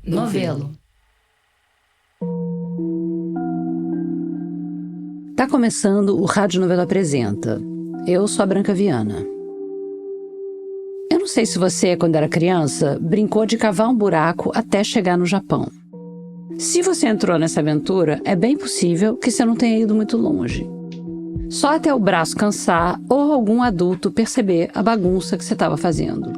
Novelo. Tá começando o Rádio Novelo Apresenta. Eu sou a Branca Viana. Eu não sei se você, quando era criança, brincou de cavar um buraco até chegar no Japão. Se você entrou nessa aventura, é bem possível que você não tenha ido muito longe. Só até o braço cansar ou algum adulto perceber a bagunça que você estava fazendo.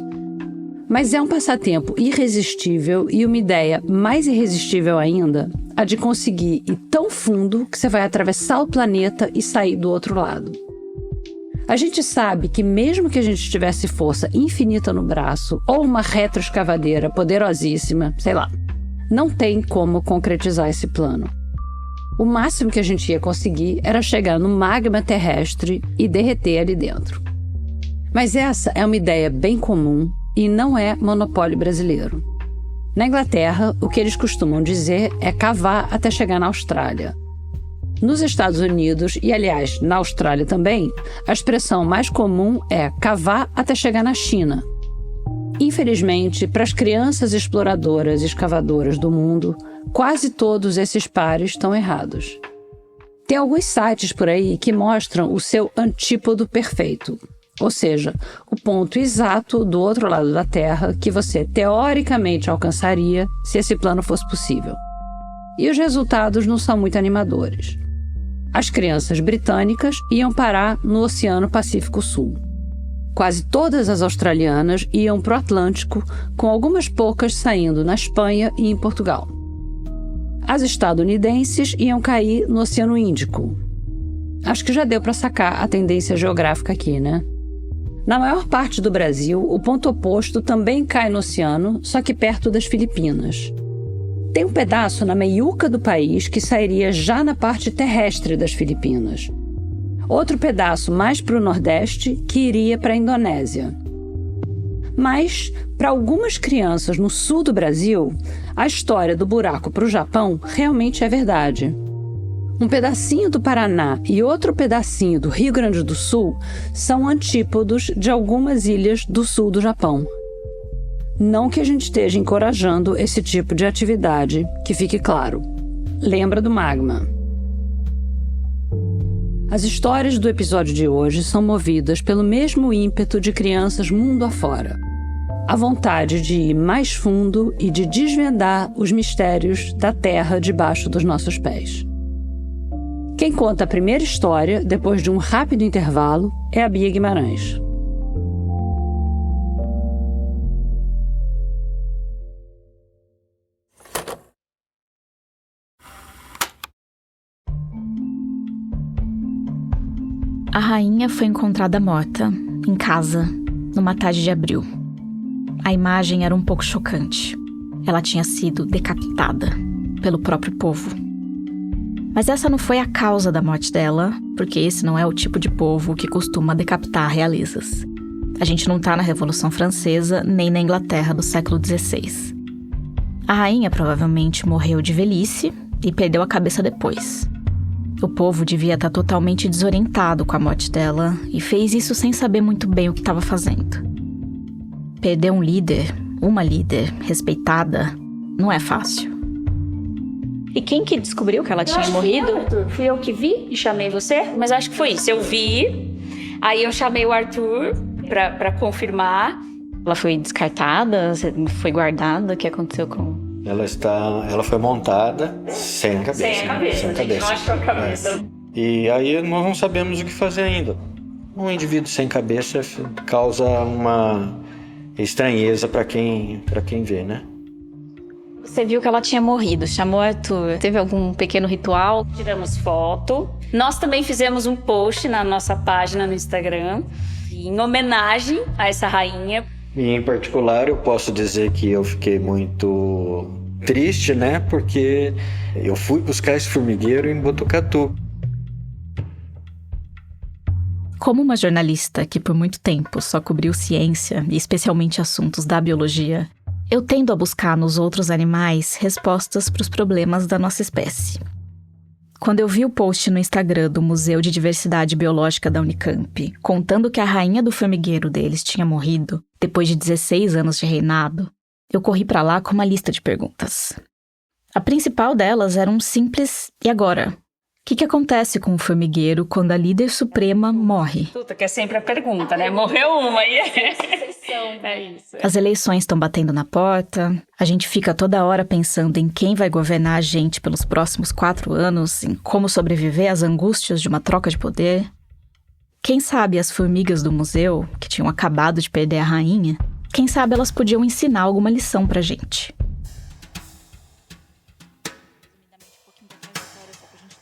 Mas é um passatempo irresistível e uma ideia mais irresistível ainda, a de conseguir ir tão fundo que você vai atravessar o planeta e sair do outro lado. A gente sabe que mesmo que a gente tivesse força infinita no braço ou uma retroescavadeira poderosíssima, sei lá, não tem como concretizar esse plano. O máximo que a gente ia conseguir era chegar no magma terrestre e derreter ali dentro. Mas essa é uma ideia bem comum e não é monopólio brasileiro. Na Inglaterra, o que eles costumam dizer é cavar até chegar na Austrália. Nos Estados Unidos, e aliás, na Austrália também, a expressão mais comum é cavar até chegar na China. Infelizmente, para as crianças exploradoras e escavadoras do mundo, quase todos esses pares estão errados. Tem alguns sites por aí que mostram o seu antípodo perfeito, ou seja, o ponto exato do outro lado da Terra que você teoricamente alcançaria se esse plano fosse possível. E os resultados não são muito animadores. As crianças britânicas iam parar no Oceano Pacífico Sul. Quase todas as australianas iam para o Atlântico, com algumas poucas saindo na Espanha e em Portugal. As estadunidenses iam cair no Oceano Índico. Acho que já deu para sacar a tendência geográfica aqui, né? Na maior parte do Brasil, o ponto oposto também cai no oceano, só que perto das Filipinas. Tem um pedaço na meiuca do país que sairia já na parte terrestre das Filipinas. Outro pedaço mais para o nordeste que iria para a Indonésia. Mas, para algumas crianças no sul do Brasil, a história do buraco para o Japão realmente é verdade. Um pedacinho do Paraná e outro pedacinho do Rio Grande do Sul são antípodos de algumas ilhas do sul do Japão. Não que a gente esteja encorajando esse tipo de atividade, que fique claro. Lembra do magma. As histórias do episódio de hoje são movidas pelo mesmo ímpeto de crianças mundo afora. A vontade de ir mais fundo e de desvendar os mistérios da terra debaixo dos nossos pés. Quem conta a primeira história, depois de um rápido intervalo, é a Bia Guimarães. A rainha foi encontrada morta, em casa, numa tarde de abril. A imagem era um pouco chocante. Ela tinha sido decapitada pelo próprio povo. Mas essa não foi a causa da morte dela, porque esse não é o tipo de povo que costuma decapitar realezas. A gente não tá na Revolução Francesa, nem na Inglaterra do século XVI. A rainha provavelmente morreu de velhice e perdeu a cabeça depois. O povo devia estar totalmente desorientado com a morte dela e fez isso sem saber muito bem o que estava fazendo. Perder um líder, uma líder respeitada, não é fácil. E quem que descobriu que ela tinha morrido? Fui eu que vi e chamei você? Mas acho que foi isso. Eu vi, aí eu chamei o Arthur pra confirmar. Ela foi descartada? Foi guardada? O que aconteceu com... Ela foi montada sem cabeça. Sem a cabeça. Não achou a cabeça. E aí nós não sabemos o que fazer ainda. Um indivíduo sem cabeça causa uma estranheza para quem vê, né? Você viu que ela tinha morrido, chamou o Arthur. Teve algum pequeno ritual? Tiramos foto. Nós também fizemos um post na nossa página no Instagram em homenagem a essa rainha. E em particular eu posso dizer que eu fiquei muito triste, né? Porque eu fui buscar esse formigueiro em Botucatu. Como uma jornalista que por muito tempo só cobriu ciência, e especialmente assuntos da biologia, eu tendo a buscar nos outros animais respostas para os problemas da nossa espécie. Quando eu vi o post no Instagram do Museu de Diversidade Biológica da Unicamp, contando que a rainha do formigueiro deles tinha morrido depois de 16 anos de reinado, eu corri pra lá com uma lista de perguntas. A principal delas era um simples "e agora?". O que acontece com o formigueiro quando a líder suprema morre? Que é sempre a pergunta, né? Morreu uma e é isso. As eleições estão batendo na porta, a gente fica toda hora pensando em quem vai governar a gente pelos próximos 4 anos, em como sobreviver às angústias de uma troca de poder. Quem sabe as formigas do museu, que tinham acabado de perder a rainha, quem sabe elas podiam ensinar alguma lição pra gente.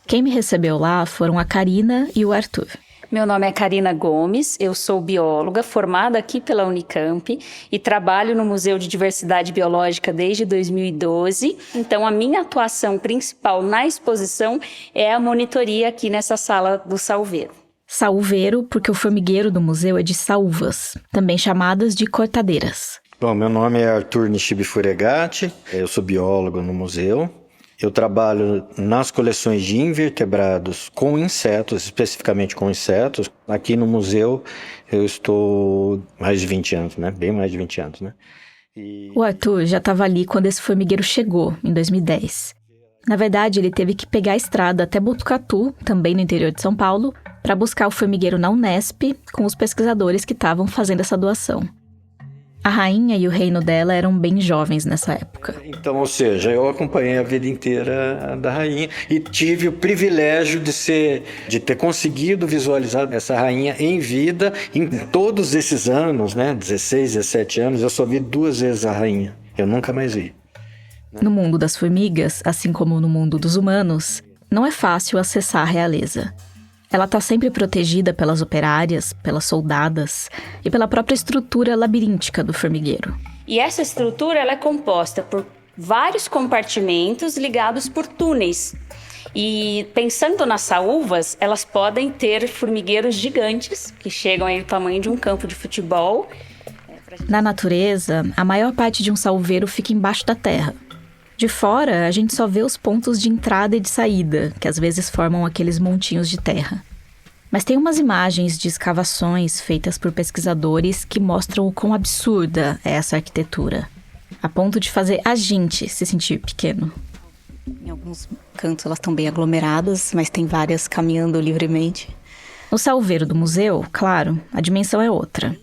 Quem me recebeu lá foram a Karina e o Arthur. Meu nome é Karina Gomes, eu sou bióloga formada aqui pela Unicamp e trabalho no Museu de Diversidade Biológica desde 2012. Então, a minha atuação principal na exposição é a monitoria aqui nessa sala do salveiro. Salveiro porque o formigueiro do museu é de saúvas, também chamadas de cortadeiras. Bom, meu nome é Arthur Nishibe Furegatti, eu sou biólogo no museu. Eu trabalho nas coleções de invertebrados com insetos, especificamente com insetos. Aqui no museu eu estou mais de 20 anos, né? Bem mais de 20 anos, né? O Arthur já estava ali quando esse formigueiro chegou, em 2010. Na verdade, ele teve que pegar a estrada até Botucatu, também no interior de São Paulo, para buscar o formigueiro na Unesp com os pesquisadores que estavam fazendo essa doação. A rainha e o reino dela eram bem jovens nessa época. Então, ou seja, eu acompanhei a vida inteira da rainha e tive o privilégio de ter conseguido visualizar essa rainha em vida em todos esses anos, né? 16, 17 anos, eu só vi 2 vezes a rainha. Eu nunca mais vi. No mundo das formigas, assim como no mundo dos humanos, não é fácil acessar a realeza. Ela está sempre protegida pelas operárias, pelas soldadas e pela própria estrutura labiríntica do formigueiro. E essa estrutura ela é composta por vários compartimentos ligados por túneis. E pensando nas saúvas, elas podem ter formigueiros gigantes, que chegam aí ao tamanho de um campo de futebol. Na natureza, a maior parte de um salveiro fica embaixo da terra. De fora, a gente só vê os pontos de entrada e de saída, que às vezes formam aqueles montinhos de terra. Mas tem umas imagens de escavações feitas por pesquisadores que mostram o quão absurda é essa arquitetura, a ponto de fazer a gente se sentir pequeno. Em alguns cantos elas estão bem aglomeradas, mas tem várias caminhando livremente. No salveiro do museu, claro, a dimensão é outra.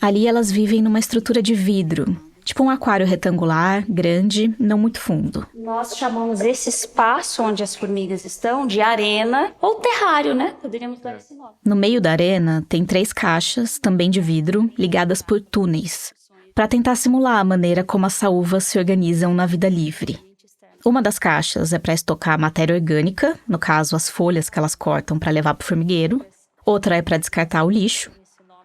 Ali elas vivem numa estrutura de vidro, tipo um aquário retangular, grande, não muito fundo. Nós chamamos esse espaço onde as formigas estão de arena ou terrário, né? Poderíamos dar esse nome. No meio da arena tem 3 caixas, também de vidro, ligadas por túneis, para tentar simular a maneira como as saúvas se organizam na vida livre. Uma das caixas é para estocar matéria orgânica, no caso as folhas que elas cortam para levar para o formigueiro. Outra é para descartar o lixo.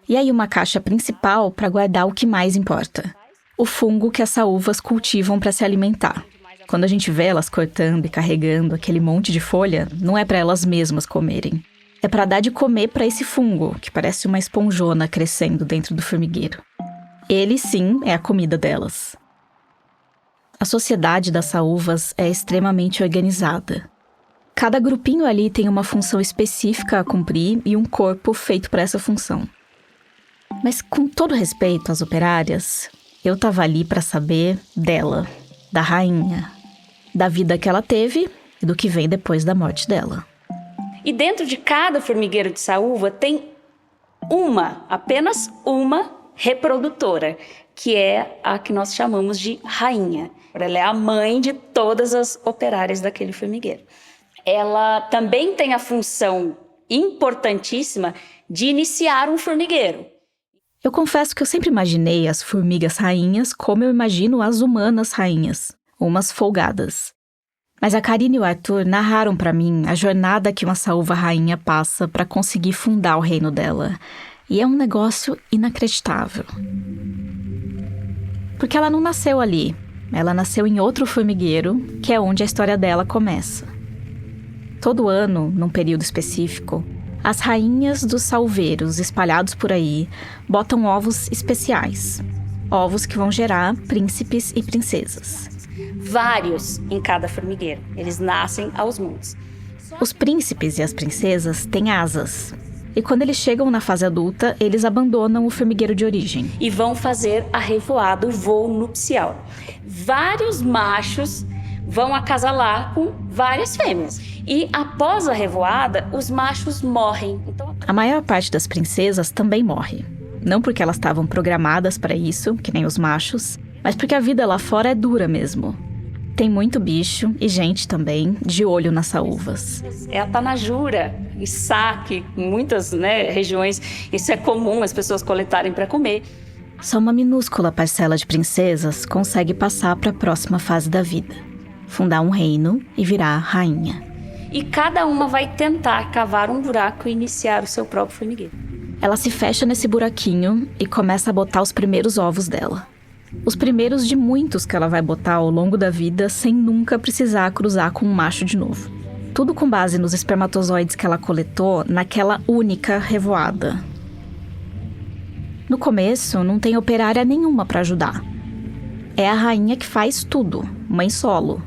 E aí uma caixa principal para guardar o que mais importa: o fungo que as saúvas cultivam para se alimentar. Quando a gente vê elas cortando e carregando aquele monte de folha, não é para elas mesmas comerem. É para dar de comer para esse fungo, que parece uma esponjona crescendo dentro do formigueiro. Ele, sim, é a comida delas. A sociedade das saúvas é extremamente organizada. Cada grupinho ali tem uma função específica a cumprir e um corpo feito para essa função. Mas, com todo respeito às operárias, eu tava ali para saber dela, da rainha, da vida que ela teve e do que vem depois da morte dela. E dentro de cada formigueiro de saúva tem apenas uma reprodutora, que é a que nós chamamos de rainha. Ela é a mãe de todas as operárias daquele formigueiro. Ela também tem a função importantíssima de iniciar um formigueiro. Eu confesso que eu sempre imaginei as formigas rainhas como eu imagino as humanas rainhas, umas folgadas. Mas a Karina e o Arthur narraram para mim a jornada que uma saúva rainha passa para conseguir fundar o reino dela. E é um negócio inacreditável. Porque ela não nasceu ali. Ela nasceu em outro formigueiro, que é onde a história dela começa. Todo ano, num período específico, as rainhas dos salveiros espalhados por aí botam ovos especiais. Ovos que vão gerar príncipes e princesas. Vários em cada formigueiro. Eles nascem aos montes. Os príncipes e as princesas têm asas. E quando eles chegam na fase adulta, eles abandonam o formigueiro de origem. E vão fazer a revoada, o voo nupcial. Vários machos vão acasalar com várias fêmeas. E após a revoada, os machos morrem. Então, a maior parte das princesas também morre. Não porque elas estavam programadas para isso, que nem os machos, mas porque a vida lá fora é dura mesmo. Tem muito bicho e gente também de olho nas saúvas. É a tanajura e saque, em muitas regiões isso é comum as pessoas coletarem para comer. Só uma minúscula parcela de princesas consegue passar para a próxima fase da vida. Fundar um reino e virar rainha. E cada uma vai tentar cavar um buraco e iniciar o seu próprio formigueiro. Ela se fecha nesse buraquinho e começa a botar os primeiros ovos dela. Os primeiros de muitos que ela vai botar ao longo da vida sem nunca precisar cruzar com um macho de novo. Tudo com base nos espermatozoides que ela coletou naquela única revoada. No começo, não tem operária nenhuma para ajudar. É a rainha que faz tudo, mãe solo.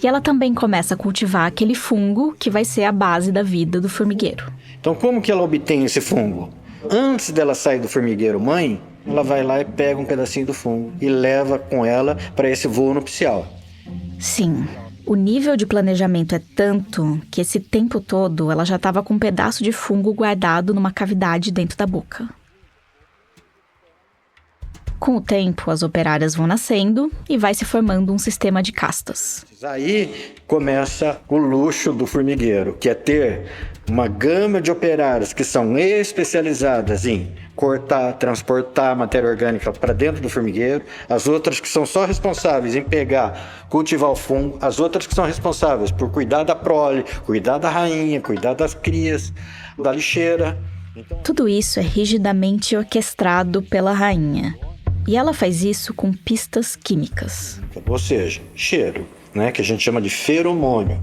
E ela também começa a cultivar aquele fungo que vai ser a base da vida do formigueiro. Então, como que ela obtém esse fungo? Antes dela sair do formigueiro mãe, ela vai lá e pega um pedacinho do fungo e leva com ela para esse voo nupcial. Sim, o nível de planejamento é tanto que esse tempo todo ela já estava com um pedaço de fungo guardado numa cavidade dentro da boca. Com o tempo, as operárias vão nascendo e vai se formando um sistema de castas. Aí começa o luxo do formigueiro, que é ter uma gama de operárias que são especializadas em cortar, transportar a matéria orgânica para dentro do formigueiro, as outras que são só responsáveis em pegar, cultivar o fungo, as outras que são responsáveis por cuidar da prole, cuidar da rainha, cuidar das crias, da lixeira. Tudo isso é rigidamente orquestrado pela rainha. E ela faz isso com pistas químicas. Ou seja, cheiro, que a gente chama de feromônio.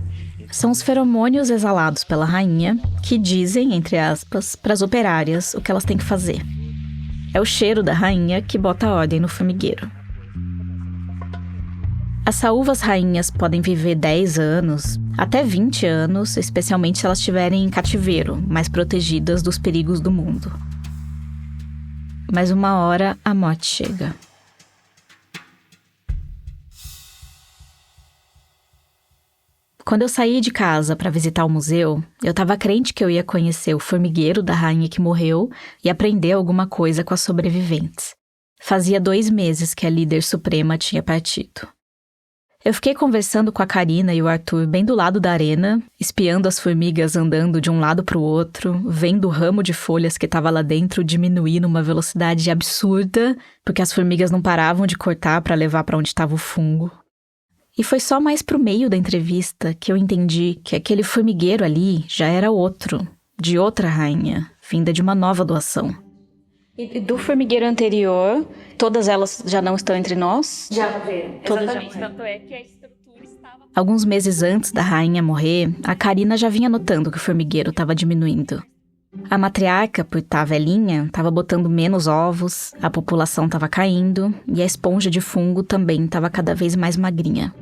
São os feromônios exalados pela rainha que dizem, entre aspas, para as operárias o que elas têm que fazer. É o cheiro da rainha que bota a ordem no formigueiro. As saúvas rainhas podem viver 10 anos, até 20 anos, especialmente se elas estiverem em cativeiro, mais protegidas dos perigos do mundo. Mas uma hora a morte chega. Quando eu saí de casa para visitar o museu, eu estava crente que eu ia conhecer o formigueiro da rainha que morreu e aprender alguma coisa com as sobreviventes. Fazia 2 meses que a líder suprema tinha partido. Eu fiquei conversando com a Karina e o Arthur bem do lado da arena, espiando as formigas andando de um lado para o outro, vendo o ramo de folhas que estava lá dentro diminuir numa velocidade absurda, porque as formigas não paravam de cortar para levar para onde estava o fungo. E foi só mais pro meio da entrevista que eu entendi que aquele formigueiro ali já era outro, de outra rainha, vinda de uma nova doação. E do formigueiro anterior, todas elas já não estão entre nós? Já morreram. Todas Exatamente. já morreram. Tanto é que a estrutura estava... Alguns meses antes da rainha morrer, a Karina já vinha notando que o formigueiro estava diminuindo. A matriarca, por estar velhinha, estava botando menos ovos, a população estava caindo e a esponja de fungo também estava cada vez mais magrinha.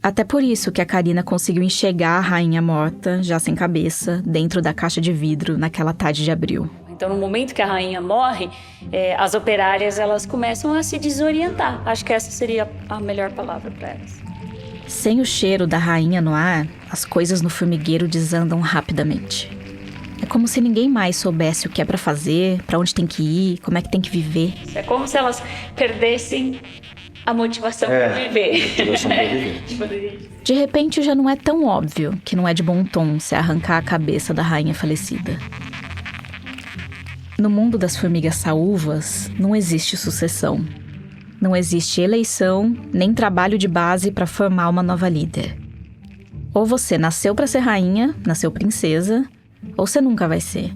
Até por isso que a Karina conseguiu enxergar a rainha morta, já sem cabeça, dentro da caixa de vidro naquela tarde de abril. Então, no momento que a rainha morre, as operárias elas começam a se desorientar. Acho que essa seria a melhor palavra para elas. Sem o cheiro da rainha no ar, as coisas no formigueiro desandam rapidamente. É como se ninguém mais soubesse o que é para fazer, para onde tem que ir, como é que tem que viver. É como se elas perdessem a motivação para viver. De repente já não é tão óbvio que não é de bom tom se arrancar a cabeça da rainha falecida. No mundo das formigas saúvas, não existe sucessão. Não existe eleição, nem trabalho de base para formar uma nova líder. Ou você nasceu para ser rainha, nasceu princesa, ou você nunca vai ser.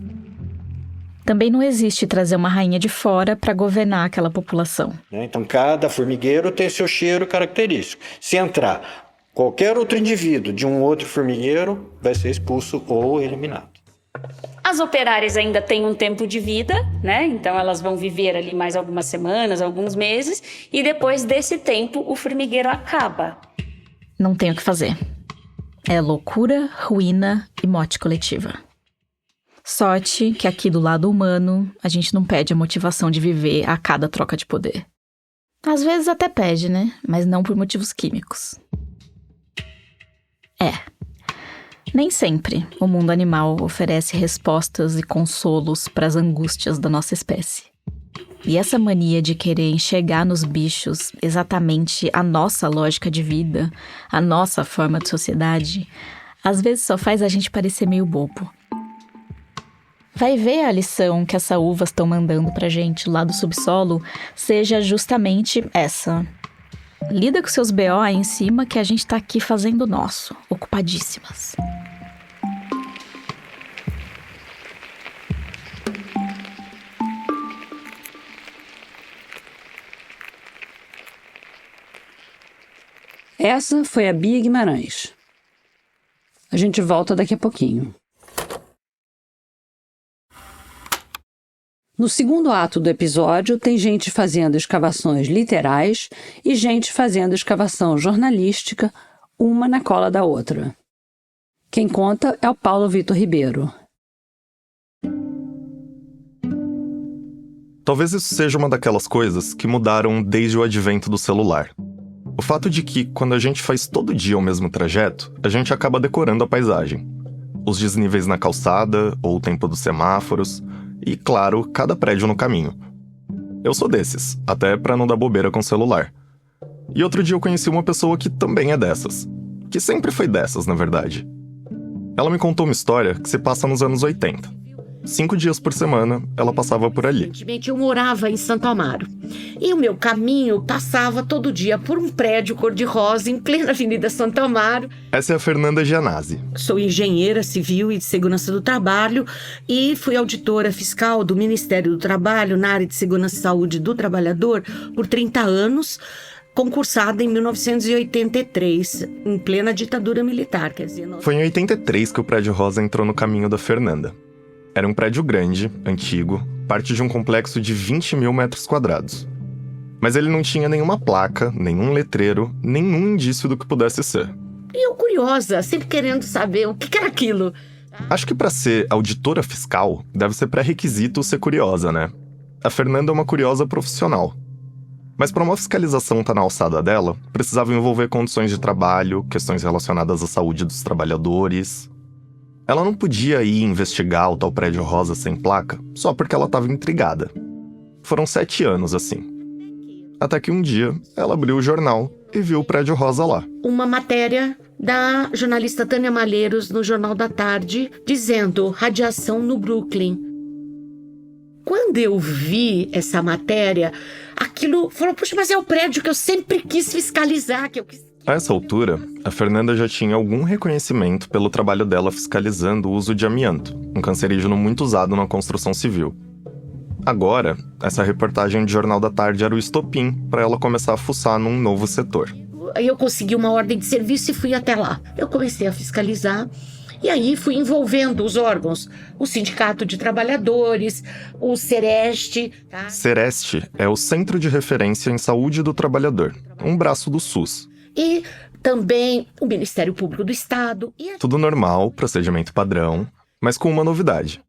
Também não existe trazer uma rainha de fora para governar aquela população. Então, cada formigueiro tem seu cheiro característico. Se entrar qualquer outro indivíduo de um outro formigueiro, vai ser expulso ou eliminado. As operárias ainda têm um tempo de vida, Então elas vão viver ali mais algumas semanas, alguns meses, e depois desse tempo o formigueiro acaba. Não tem o que fazer. É loucura, ruína e morte coletiva. Sorte que aqui do lado humano, a gente não pede a motivação de viver a cada troca de poder. Às vezes até pede, né? Mas não por motivos químicos. Nem sempre o mundo animal oferece respostas e consolos para as angústias da nossa espécie. E essa mania de querer enxergar nos bichos exatamente a nossa lógica de vida, a nossa forma de sociedade, às vezes só faz a gente parecer meio bobo. Vai ver a lição que essas uvas estão mandando pra gente lá do subsolo seja justamente essa. Lida com seus BO aí em cima que a gente tá aqui fazendo o nosso, ocupadíssimas. Essa foi a Bia Guimarães. A gente volta daqui a pouquinho. No segundo ato do episódio, tem gente fazendo escavações literais e gente fazendo escavação jornalística, uma na cola da outra. Quem conta é o Paulo Vitor Ribeiro. Talvez isso seja uma daquelas coisas que mudaram desde o advento do celular. O fato de que, quando a gente faz todo dia o mesmo trajeto, a gente acaba decorando a paisagem. Os desníveis na calçada, ou o tempo dos semáforos, e, claro, cada prédio no caminho. Eu sou desses, até pra não dar bobeira com o celular. E outro dia eu conheci uma pessoa que também é dessas. Que sempre foi dessas, na verdade. Ela me contou uma história que se passa nos anos 80. 5 dias por semana, ela passava por ali. Recentemente eu morava em Santo Amaro. E o meu caminho passava todo dia por um prédio cor-de-rosa em plena Avenida Santo Amaro. Essa é a Fernanda Gianazzi. Sou engenheira civil e de segurança do trabalho e fui auditora fiscal do Ministério do Trabalho na área de segurança e saúde do trabalhador por 30 anos, concursada em 1983, em plena ditadura militar. Quer dizer, Foi em 83 que o Prédio Rosa entrou no caminho da Fernanda. Era um prédio grande, antigo, parte de um complexo de 20 mil metros quadrados. Mas ele não tinha nenhuma placa, nenhum letreiro, nenhum indício do que pudesse ser. E eu curiosa, sempre querendo saber o que era aquilo. Acho que para ser auditora fiscal, deve ser pré-requisito ser curiosa, né? A Fernanda é uma curiosa profissional. Mas para uma fiscalização estar na alçada dela, precisava envolver condições de trabalho, questões relacionadas à saúde dos trabalhadores. Ela não podia ir investigar o tal prédio rosa sem placa só porque ela estava intrigada. Foram 7 anos assim. Até que um dia, ela abriu o jornal e viu o prédio rosa lá. Uma matéria da jornalista Tânia Malheiros no Jornal da Tarde, dizendo radiação no Brooklyn. Quando eu vi essa matéria, aquilo falou, puxa, mas é o prédio que eu sempre quis fiscalizar, que eu quis... A essa altura, a Fernanda já tinha algum reconhecimento pelo trabalho dela fiscalizando o uso de amianto, um cancerígeno muito usado na construção civil. Agora, essa reportagem de Jornal da Tarde era o estopim para ela começar a fuçar num novo setor. Aí eu consegui uma ordem de serviço e fui até lá. Eu comecei a fiscalizar e aí fui envolvendo os órgãos, o Sindicato de Trabalhadores, o Sereste. Tá? Sereste é o Centro de Referência em Saúde do Trabalhador, um braço do SUS. E também o Ministério Público do Estado. Tudo normal, procedimento padrão, mas com uma novidade.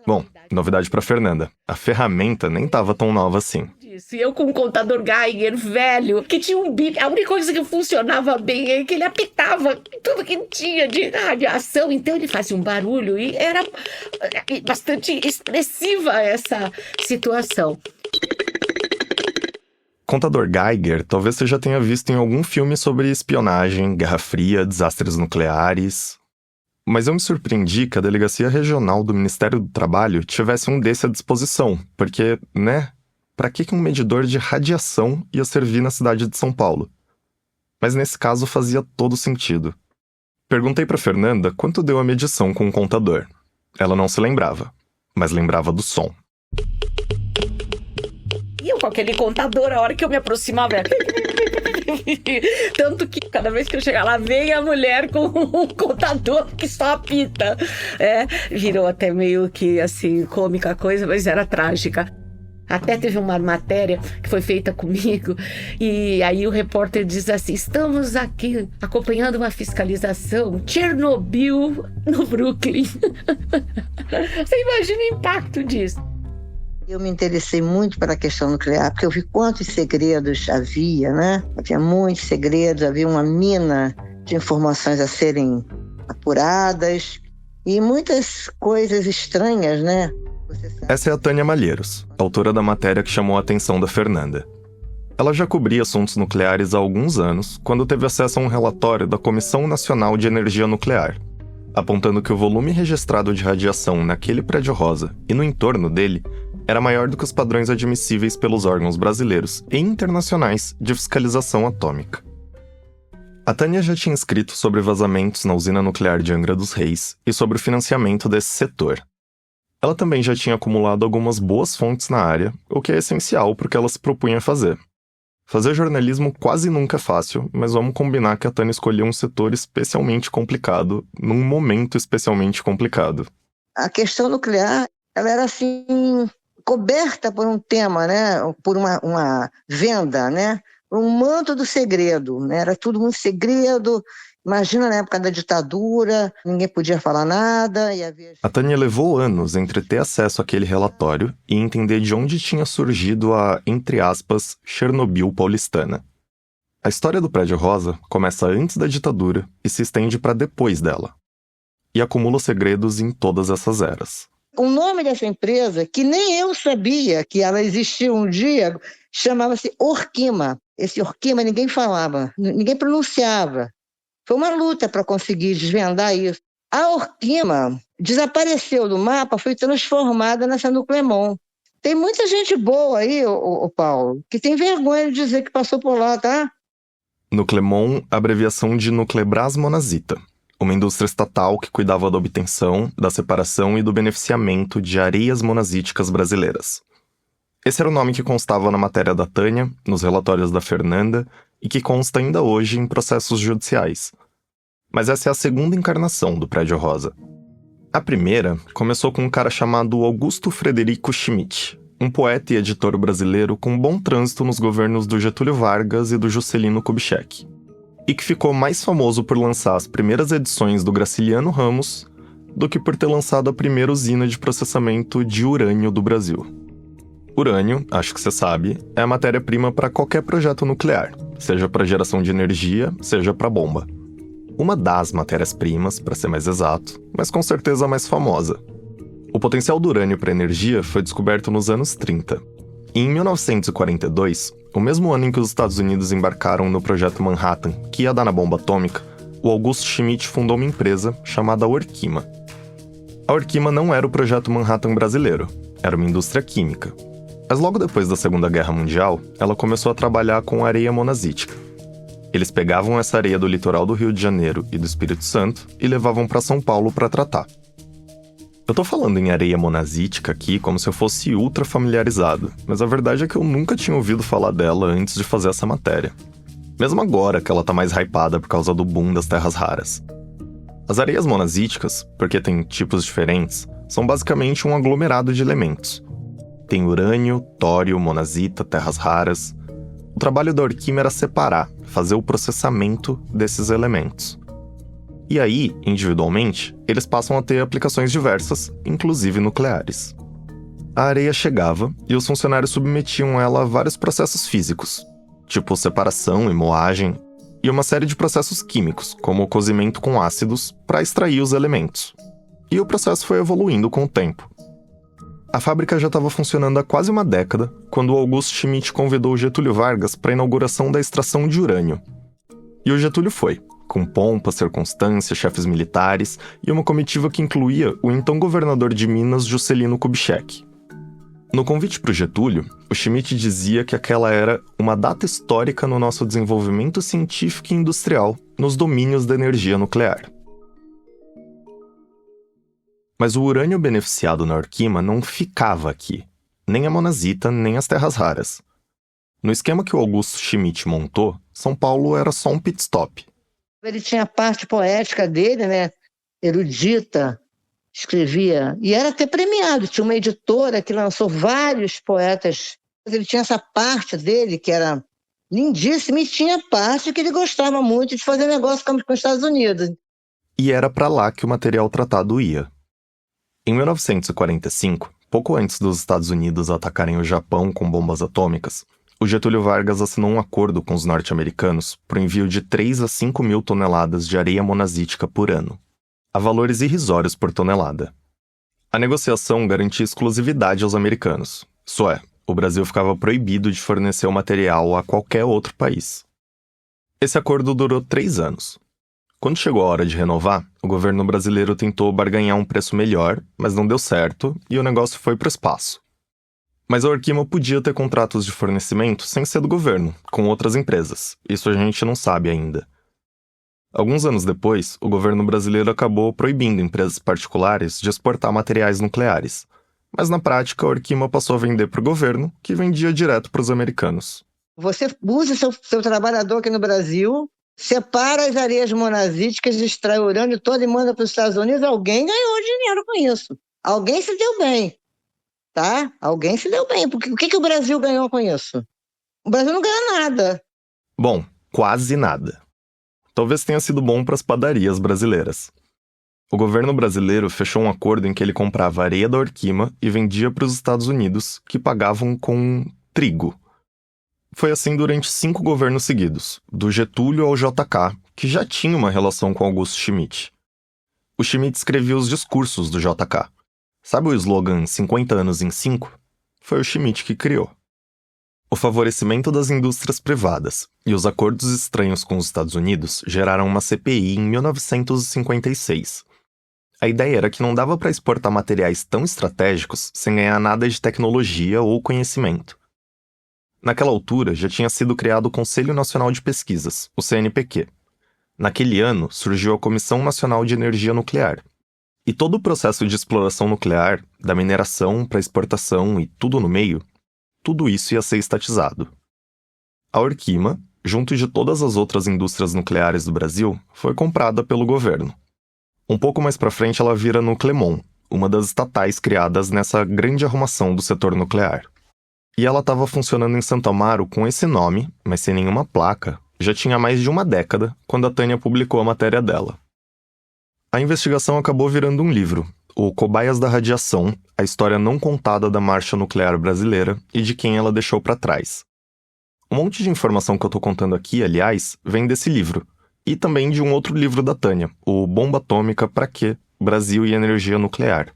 Bom, novidade pra Fernanda. A ferramenta nem tava tão nova assim. E eu com um contador Geiger velho, que tinha um bico. A única coisa que funcionava bem é que ele apitava tudo que tinha de radiação. Então ele fazia um barulho e era bastante expressiva essa situação. Contador Geiger talvez você já tenha visto em algum filme sobre espionagem, Guerra Fria, desastres nucleares. Mas eu me surpreendi que a Delegacia Regional do Ministério do Trabalho tivesse um desse à disposição, porque, né, pra que um medidor de radiação ia servir na cidade de São Paulo? Mas nesse caso fazia todo sentido. Perguntei pra Fernanda quanto deu a medição com o contador. Ela não se lembrava, mas lembrava do som. E eu com aquele contador, a hora que eu me aproximava... Tanto que cada vez que eu chegar lá, vem a mulher com um contador que só apita. Virou até meio que, assim, cômica a coisa, mas era trágica. Até teve uma matéria que foi feita comigo e aí o repórter diz assim: estamos aqui acompanhando uma fiscalização Chernobyl no Brooklyn. Você imagina o impacto disso? Eu me interessei muito pela questão nuclear, porque eu vi quantos segredos havia, né? Havia muitos segredos, havia uma mina de informações a serem apuradas e muitas coisas estranhas, né? Essa é a Tânia Malheiros, autora da matéria que chamou a atenção da Fernanda. Ela já cobria assuntos nucleares há alguns anos, quando teve acesso a um relatório da Comissão Nacional de Energia Nuclear, apontando que o volume registrado de radiação naquele prédio rosa e no entorno dele era maior do que os padrões admissíveis pelos órgãos brasileiros e internacionais de fiscalização atômica. A Tânia já tinha escrito sobre vazamentos na usina nuclear de Angra dos Reis e sobre o financiamento desse setor. Ela também já tinha acumulado algumas boas fontes na área, o que é essencial para o que ela se propunha a fazer. Fazer jornalismo quase nunca é fácil, mas vamos combinar que a Tânia escolheu um setor especialmente complicado, num momento especialmente complicado. A questão nuclear, ela era assim, coberta por um tema, né? Por uma venda, né? Um manto do segredo, né? Era tudo muito segredo. Imagina na época da ditadura, ninguém podia falar nada. A Tânia levou anos entre ter acesso àquele relatório e entender de onde tinha surgido a, entre aspas, Chernobyl paulistana. A história do Prédio Rosa começa antes da ditadura e se estende para depois dela. E acumula segredos em todas essas eras. O nome dessa empresa, que nem eu sabia que ela existia um dia, chamava-se Orquima. Esse Orquima ninguém falava, ninguém pronunciava. Foi uma luta para conseguir desvendar isso. A Orquima desapareceu do mapa, foi transformada nessa Nuclemon. Tem muita gente boa aí, o Paulo, que tem vergonha de dizer que passou por lá, tá? Nuclemon, abreviação de Nuclebras Monazita, uma indústria estatal que cuidava da obtenção, da separação e do beneficiamento de areias monazíticas brasileiras. Esse era o nome que constava na matéria da Tânia, nos relatórios da Fernanda, e que consta ainda hoje em processos judiciais. Mas essa é a segunda encarnação do Prédio Rosa. A primeira começou com um cara chamado Augusto Frederico Schmidt, um poeta e editor brasileiro com bom trânsito nos governos do Getúlio Vargas e do Juscelino Kubitschek, e que ficou mais famoso por lançar as primeiras edições do Graciliano Ramos do que por ter lançado a primeira usina de processamento de urânio do Brasil. Urânio, acho que você sabe, é a matéria-prima para qualquer projeto nuclear, seja para geração de energia, seja para bomba. Uma das matérias-primas, para ser mais exato, mas com certeza a mais famosa. O potencial do urânio para energia foi descoberto nos anos 30. E em 1942, o mesmo ano em que os Estados Unidos embarcaram no projeto Manhattan, que ia dar na bomba atômica, o Augusto Schmidt fundou uma empresa chamada Orquima. A Orquima não era o projeto Manhattan brasileiro, era uma indústria química. Mas logo depois da Segunda Guerra Mundial, ela começou a trabalhar com areia monazítica. Eles pegavam essa areia do litoral do Rio de Janeiro e do Espírito Santo e levavam para São Paulo para tratar. Eu tô falando em areia monazítica aqui como se eu fosse ultra familiarizado, mas a verdade é que eu nunca tinha ouvido falar dela antes de fazer essa matéria. Mesmo agora que ela tá mais hypada por causa do boom das terras raras. As areias monazíticas, porque tem tipos diferentes, são basicamente um aglomerado de elementos. Tem urânio, tório, monazita, terras raras. O trabalho da Orquima era separar, fazer o processamento desses elementos. E aí, individualmente, eles passam a ter aplicações diversas, inclusive nucleares. A areia chegava e os funcionários submetiam ela a vários processos físicos, tipo separação e moagem, e uma série de processos químicos, como o cozimento com ácidos, para extrair os elementos. E o processo foi evoluindo com o tempo. A fábrica já estava funcionando há quase uma década, quando o Augusto Schmidt convidou o Getúlio Vargas para a inauguração da extração de urânio. E o Getúlio foi, com pompa, circunstância, chefes militares e uma comitiva que incluía o então governador de Minas, Juscelino Kubitschek. No convite para o Getúlio, o Schmidt dizia que aquela era uma data histórica no nosso desenvolvimento científico e industrial nos domínios da energia nuclear. Mas o urânio beneficiado na Orquima não ficava aqui, nem a monazita, nem as terras raras. No esquema que o Augusto Schmidt montou, São Paulo era só um pit stop. Ele tinha a parte poética dele, né? Erudita, escrevia, e era até premiado. Tinha uma editora que lançou vários poetas. Ele tinha essa parte dele que era lindíssima e tinha parte que ele gostava muito de fazer negócio com os Estados Unidos. E era para lá que o material tratado ia. Em 1945, pouco antes dos Estados Unidos atacarem o Japão com bombas atômicas, o Getúlio Vargas assinou um acordo com os norte-americanos para o envio de 3 a 5 mil toneladas de areia monazítica por ano, a valores irrisórios por tonelada. A negociação garantia exclusividade aos americanos, isso é, o Brasil ficava proibido de fornecer o material a qualquer outro país. Esse acordo durou 3 anos. Quando chegou a hora de renovar, o governo brasileiro tentou barganhar um preço melhor, mas não deu certo e o negócio foi para o espaço. Mas a Orquíma podia ter contratos de fornecimento sem ser do governo, com outras empresas. Isso a gente não sabe ainda. Alguns anos depois, o governo brasileiro acabou proibindo empresas particulares de exportar materiais nucleares. Mas na prática, a Orquíma passou a vender para o governo, que vendia direto para os americanos. Você usa seu trabalhador aqui no Brasil, separa as areias monazíticas, extrai o urânio todo e manda para os Estados Unidos. Alguém ganhou dinheiro com isso. Alguém se deu bem. Tá? Alguém se deu bem. Porque o que o Brasil ganhou com isso? O Brasil não ganhou nada. Bom, quase nada. Talvez tenha sido bom para as padarias brasileiras. O governo brasileiro fechou um acordo em que ele comprava areia da Orquíma e vendia para os Estados Unidos, que pagavam com trigo. Foi assim durante 5 governos seguidos, do Getúlio ao JK, que já tinha uma relação com Augusto Schmidt. O Schmidt escrevia os discursos do JK. Sabe o slogan 50 anos em 5? Foi o Schmidt que criou. O favorecimento das indústrias privadas e os acordos estranhos com os Estados Unidos geraram uma CPI em 1956. A ideia era que não dava para exportar materiais tão estratégicos sem ganhar nada de tecnologia ou conhecimento. Naquela altura, já tinha sido criado o Conselho Nacional de Pesquisas, o CNPq. Naquele ano, surgiu a Comissão Nacional de Energia Nuclear. E todo o processo de exploração nuclear, da mineração para exportação e tudo no meio, tudo isso ia ser estatizado. A Orquíma, junto de todas as outras indústrias nucleares do Brasil, foi comprada pelo governo. Um pouco mais para frente ela vira Nuclemon, uma das estatais criadas nessa grande arrumação do setor nuclear. E ela estava funcionando em Santo Amaro com esse nome, mas sem nenhuma placa, já tinha mais de uma década, quando a Tânia publicou a matéria dela. A investigação acabou virando um livro, o Cobaias da Radiação, a história não contada da marcha nuclear brasileira e de quem ela deixou para trás. Um monte de informação que eu tô contando aqui, aliás, vem desse livro, e também de um outro livro da Tânia, o Bomba Atômica Pra Quê? Brasil e Energia Nuclear.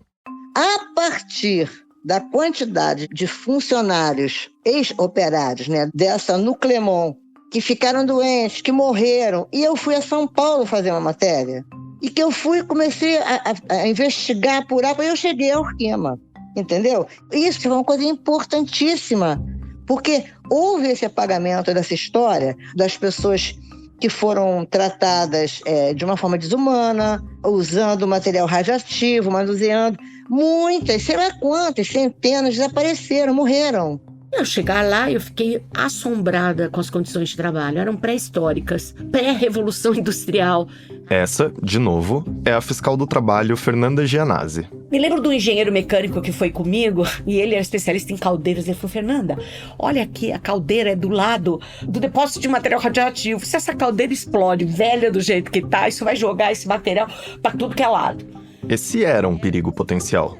A partir da quantidade de funcionários ex-operários, né, dessa Nuclemon, que ficaram doentes, que morreram, e eu fui a São Paulo fazer uma matéria, e que eu comecei a investigar, apurar, quando eu cheguei à Orquíma, entendeu? Isso é uma coisa importantíssima, porque houve esse apagamento dessa história das pessoas que foram tratadas de uma forma desumana, usando material radioativo, manuseando. Muitas, sei lá quantas, centenas desapareceram, morreram. Eu chegar lá, eu fiquei assombrada com as condições de trabalho. Eram pré-históricas, pré-revolução industrial. Essa, de novo, é a fiscal do trabalho Fernanda Gianazzi. Me lembro do engenheiro mecânico que foi comigo, e ele era especialista em caldeiras. Ele falou: Fernanda, olha aqui, a caldeira é do lado do depósito de material radioativo. Se essa caldeira explode, velha do jeito que tá, isso vai jogar esse material para tudo que é lado. Esse era um perigo potencial.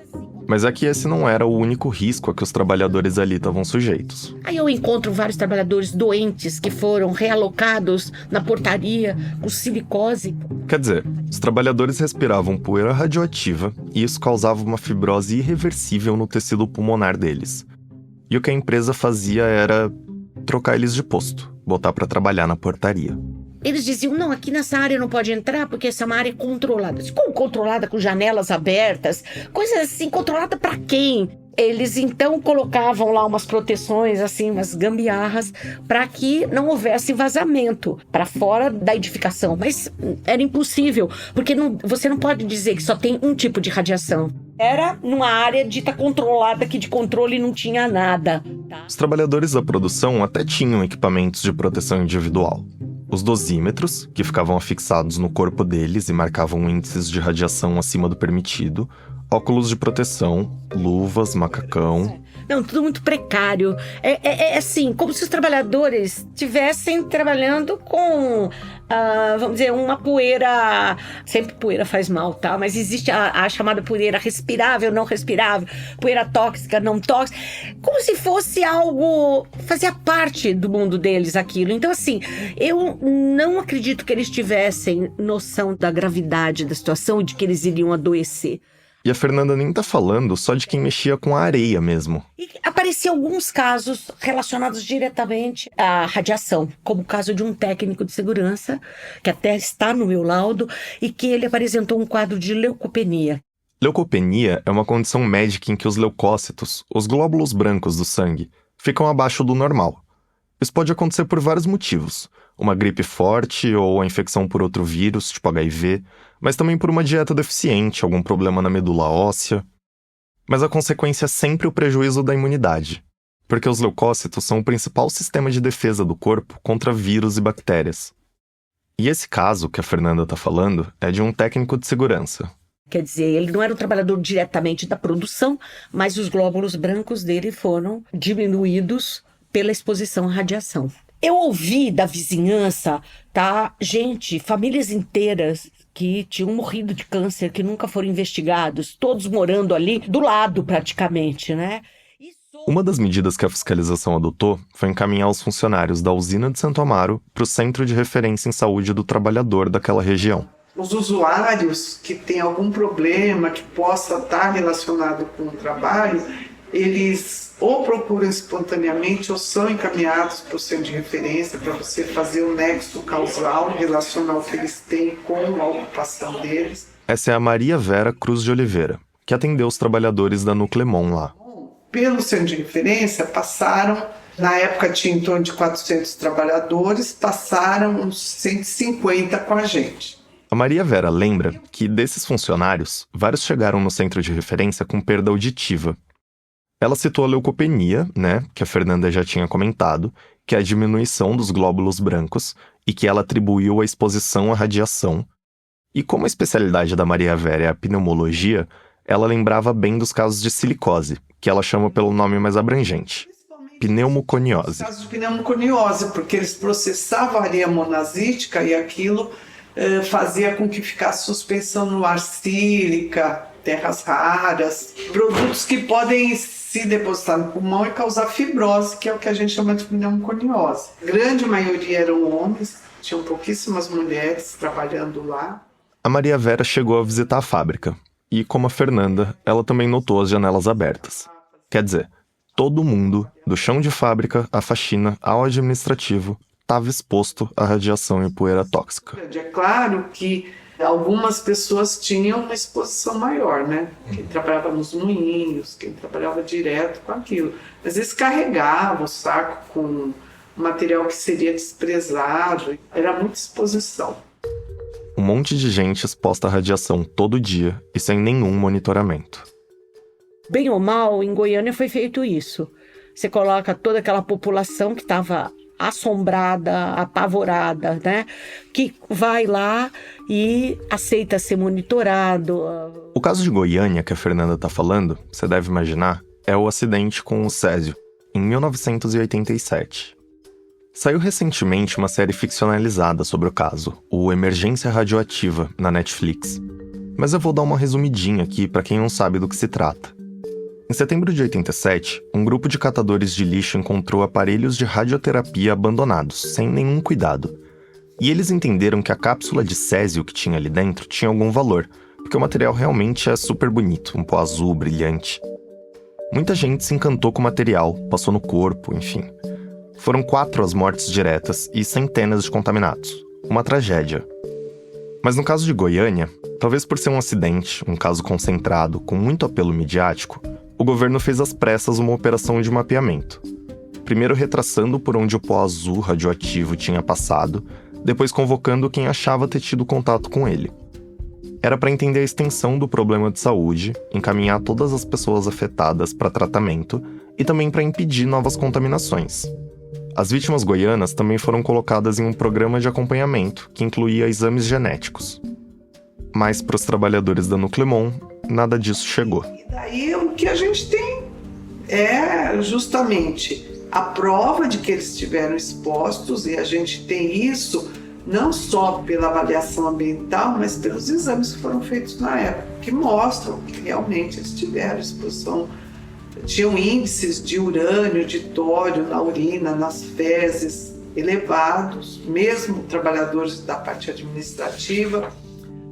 Mas é que esse não era o único risco a que os trabalhadores ali estavam sujeitos. Aí eu encontro vários trabalhadores doentes que foram realocados na portaria com silicose. Quer dizer, os trabalhadores respiravam poeira radioativa e isso causava uma fibrose irreversível no tecido pulmonar deles. E o que a empresa fazia era trocar eles de posto, botar para trabalhar na portaria. Eles diziam: não, aqui nessa área não pode entrar porque essa é uma área controlada. Como controlada? Com janelas abertas? Coisas assim, controlada pra quem? Eles então colocavam lá umas proteções, assim, umas gambiarras, para que não houvesse vazamento para fora da edificação. Mas era impossível, porque você não pode dizer que só tem um tipo de radiação. Era numa área dita controlada, que de controle não tinha nada. Os trabalhadores da produção até tinham equipamentos de proteção individual. Os dosímetros, que ficavam afixados no corpo deles e marcavam índices de radiação acima do permitido, óculos de proteção, luvas, macacão. Não, tudo muito precário. É assim, como se os trabalhadores estivessem trabalhando com, vamos dizer, uma poeira... Sempre poeira faz mal, tá? Mas existe a chamada poeira respirável, não respirável, poeira tóxica, não tóxica. Como se fosse algo... Fazia parte do mundo deles aquilo. Então, assim, eu não acredito que eles tivessem noção da gravidade da situação e de que eles iriam adoecer. E a Fernanda nem tá falando só de quem mexia com a areia mesmo. E apareciam alguns casos relacionados diretamente à radiação, como o caso de um técnico de segurança, que até está no meu laudo, e que ele apresentou um quadro de leucopenia. Leucopenia é uma condição médica em que os leucócitos, os glóbulos brancos do sangue, ficam abaixo do normal. Isso pode acontecer por vários motivos. Uma gripe forte ou a infecção por outro vírus, tipo HIV, mas também por uma dieta deficiente, algum problema na medula óssea. Mas a consequência é sempre o prejuízo da imunidade, porque os leucócitos são o principal sistema de defesa do corpo contra vírus e bactérias. E esse caso que a Fernanda está falando é de um técnico de segurança. Quer dizer, ele não era um trabalhador diretamente da produção, mas os glóbulos brancos dele foram diminuídos pela exposição à radiação. Eu ouvi da vizinhança, tá? Gente, famílias inteiras que tinham morrido de câncer, que nunca foram investigados, todos morando ali do lado praticamente, né? Uma das medidas que a fiscalização adotou foi encaminhar os funcionários da usina de Santo Amaro para o Centro de Referência em Saúde do Trabalhador daquela região. Os usuários que têm algum problema que possa estar relacionado com o trabalho, eles ou procuram espontaneamente ou são encaminhados para o centro de referência para você fazer o nexo causal relacional que eles têm com a ocupação deles. Essa é a Maria Vera Cruz de Oliveira, que atendeu os trabalhadores da Nuclemon lá. Pelo centro de referência passaram, na época tinha em torno de 400 trabalhadores, passaram uns 150 com a gente. A Maria Vera lembra que desses funcionários, vários chegaram no centro de referência com perda auditiva. Ela citou a leucopenia, né, que a Fernanda já tinha comentado, que é a diminuição dos glóbulos brancos e que ela atribuiu à exposição à radiação. E como a especialidade da Maria Vera é a pneumologia, ela lembrava bem dos casos de silicose, que ela chama pelo nome mais abrangente, pneumoconiose. Casos de pneumoconiose, porque eles processavam a areia monazítica e aquilo fazia com que ficasse suspensão no ar sílica, terras raras, produtos que podem se depositar no pulmão e causar fibrose, que é o que a gente chama de pneumoconiose. A grande maioria eram homens, tinham pouquíssimas mulheres trabalhando lá. A Maria Vera chegou a visitar a fábrica, e como a Fernanda, ela também notou as janelas abertas. Quer dizer, todo mundo, do chão de fábrica, à faxina, ao administrativo, estava exposto à radiação e poeira tóxica. É claro que algumas pessoas tinham uma exposição maior, né? Quem trabalhava nos moinhos, quem trabalhava direto com aquilo. Mas eles carregavam o saco com material que seria desprezado. Era muita exposição. Um monte de gente exposta à radiação todo dia e sem nenhum monitoramento. Bem ou mal, em Goiânia foi feito isso. Você coloca toda aquela população que estava assombrada, apavorada, né? Que vai lá e aceita ser monitorado. O caso de Goiânia que a Fernanda está falando, você deve imaginar, é o acidente com o césio, em 1987. Saiu recentemente uma série ficcionalizada sobre o caso, o Emergência Radioativa, na Netflix. Mas eu vou dar uma resumidinha aqui para quem não sabe do que se trata. Em setembro de 87, um grupo de catadores de lixo encontrou aparelhos de radioterapia abandonados, sem nenhum cuidado. E eles entenderam que a cápsula de césio que tinha ali dentro tinha algum valor, porque o material realmente é super bonito, um pó azul, brilhante. Muita gente se encantou com o material, passou no corpo, enfim. Foram 4 as mortes diretas e centenas de contaminados. Uma tragédia. Mas no caso de Goiânia, talvez por ser um acidente, um caso concentrado, com muito apelo midiático, o governo fez às pressas uma operação de mapeamento. Primeiro retraçando por onde o pó azul radioativo tinha passado, depois convocando quem achava ter tido contato com ele. Era para entender a extensão do problema de saúde, encaminhar todas as pessoas afetadas para tratamento e também para impedir novas contaminações. As vítimas goianas também foram colocadas em um programa de acompanhamento que incluía exames genéticos. Mas para os trabalhadores da Nuclemon, nada disso chegou. E daí o que a gente tem é justamente a prova de que eles estiveram expostos, e a gente tem isso não só pela avaliação ambiental, mas pelos exames que foram feitos na época, que mostram que realmente eles tiveram exposição. Tinham índices de urânio, de tório na urina, nas fezes elevados, mesmo trabalhadores da parte administrativa.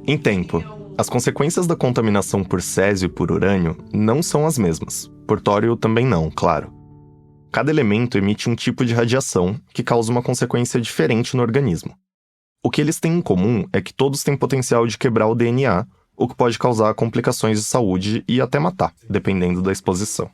Em tempo, as consequências da contaminação por césio e por urânio não são as mesmas. Por tório também não, claro. Cada elemento emite um tipo de radiação que causa uma consequência diferente no organismo. O que eles têm em comum é que todos têm potencial de quebrar o DNA, o que pode causar complicações de saúde e até matar, dependendo da exposição.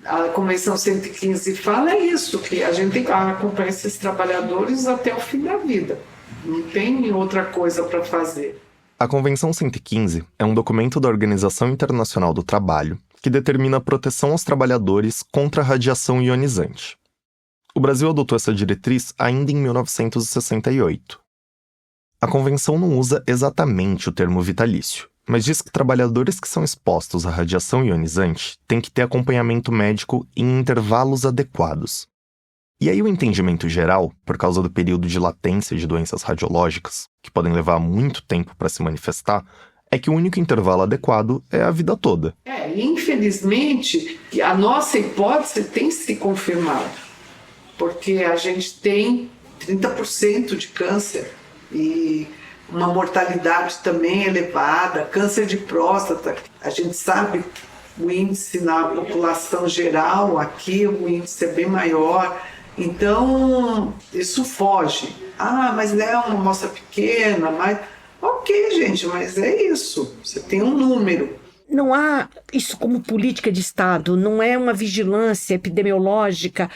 A Convenção 115 fala isso, que a gente tem que acompanhar esses trabalhadores até o fim da vida. Não tem outra coisa para fazer. A Convenção 115 é um documento da Organização Internacional do Trabalho que determina a proteção aos trabalhadores contra a radiação ionizante. O Brasil adotou essa diretriz ainda em 1968. A convenção não usa exatamente o termo vitalício, mas diz que trabalhadores que são expostos à radiação ionizante têm que ter acompanhamento médico em intervalos adequados. E aí o entendimento geral, por causa do período de latência de doenças radiológicas, que podem levar muito tempo para se manifestar, é que o único intervalo adequado é a vida toda. Infelizmente, a nossa hipótese tem se confirmado, porque a gente tem 30% de câncer e uma mortalidade também elevada, câncer de próstata. A gente sabe o índice na população geral, aqui o índice é bem maior, então isso foge. Mas é uma amostra pequena, mas... Ok, gente, mas é isso, você tem um número. Não há isso como política de Estado, não é uma vigilância epidemiológica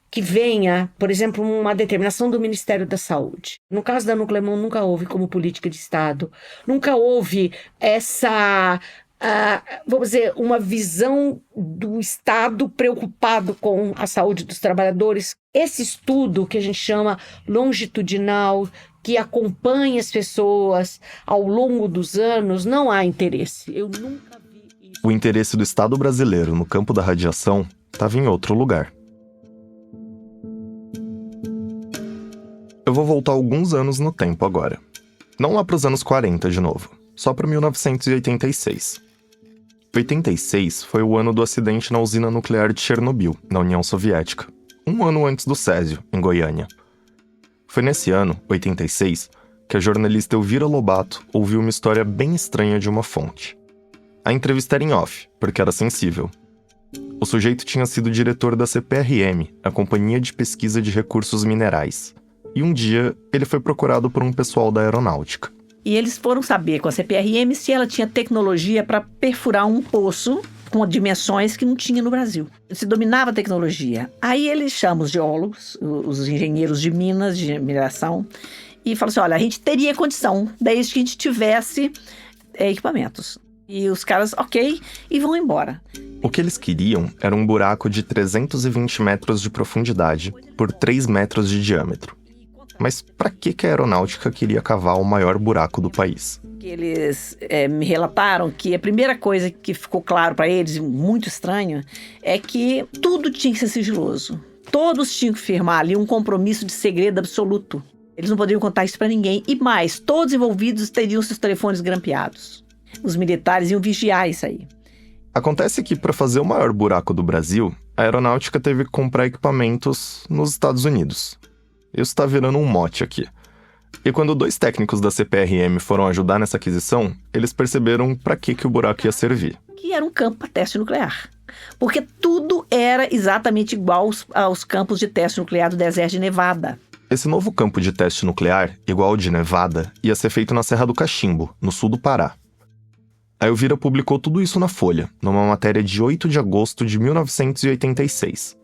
que venha, por exemplo, uma determinação do Ministério da Saúde. No caso da Nucleamon, nunca houve como política de Estado, nunca houve essa, vamos dizer, uma visão do Estado preocupado com a saúde dos trabalhadores. Esse estudo que a gente chama longitudinal, que acompanha as pessoas ao longo dos anos, não há interesse. Eu nunca vi isso. O interesse do Estado brasileiro no campo da radiação estava em outro lugar. Eu vou voltar alguns anos no tempo agora. Não lá para os anos 40 de novo, só para 1986. 86 foi o ano do acidente na usina nuclear de Chernobyl, na União Soviética. Um ano antes do Césio, em Goiânia. Foi nesse ano, 86, que a jornalista Elvira Lobato ouviu uma história bem estranha de uma fonte. A entrevista era em off, porque era sensível. O sujeito tinha sido diretor da CPRM, a Companhia de Pesquisa de Recursos Minerais. E um dia, ele foi procurado por um pessoal da aeronáutica. E eles foram saber com a CPRM se ela tinha tecnologia para perfurar um poço com dimensões que não tinha no Brasil. Se dominava a tecnologia. Aí eles chamam os geólogos, os engenheiros de minas, de mineração, e falam assim, olha, a gente teria condição, desde que a gente tivesse equipamentos. E os caras, ok, e vão embora. O que eles queriam era um buraco de 320 metros de profundidade por 3 metros de diâmetro. Mas para que a aeronáutica queria cavar o maior buraco do país? Eles me relataram que a primeira coisa que ficou claro para eles, muito estranho, é que tudo tinha que ser sigiloso. Todos tinham que firmar ali um compromisso de segredo absoluto. Eles não poderiam contar isso para ninguém. E mais, todos envolvidos teriam seus telefones grampeados. Os militares iam vigiar isso aí. Acontece que, para fazer o maior buraco do Brasil, a aeronáutica teve que comprar equipamentos nos Estados Unidos. Isso tá virando um mote aqui. E quando 2 técnicos da CPRM foram ajudar nessa aquisição, eles perceberam para que o buraco ia servir. Que era um campo para teste nuclear. Porque tudo era exatamente igual aos campos de teste nuclear do deserto de Nevada. Esse novo campo de teste nuclear, igual ao de Nevada, ia ser feito na Serra do Cachimbo, no sul do Pará. A Elvira publicou tudo isso na Folha, numa matéria de 8 de agosto de 1986.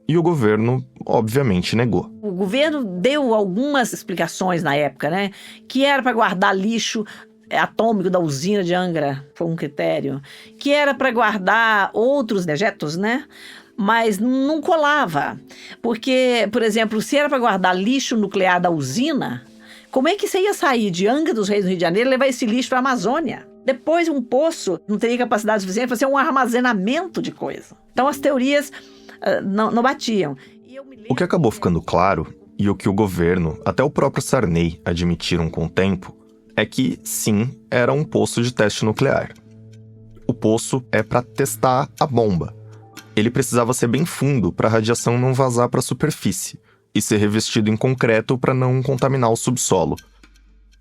E o governo, obviamente, negou. O governo deu algumas explicações na época, né? Que era para guardar lixo atômico da usina de Angra, foi um critério. Que era para guardar outros dejetos, né? Mas não colava. Porque, por exemplo, se era para guardar lixo nuclear da usina, como é que você ia sair de Angra dos Reis, no Rio de Janeiro, e levar esse lixo para a Amazônia? Depois, um poço não teria capacidade suficiente para ser um armazenamento de coisa. Então, as teorias não batiam. O que acabou ficando claro, e o que o governo, até o próprio Sarney, admitiram com o tempo, é que, sim, era um poço de teste nuclear. O poço é para testar a bomba. Ele precisava ser bem fundo para a radiação não vazar para a superfície e ser revestido em concreto para não contaminar o subsolo.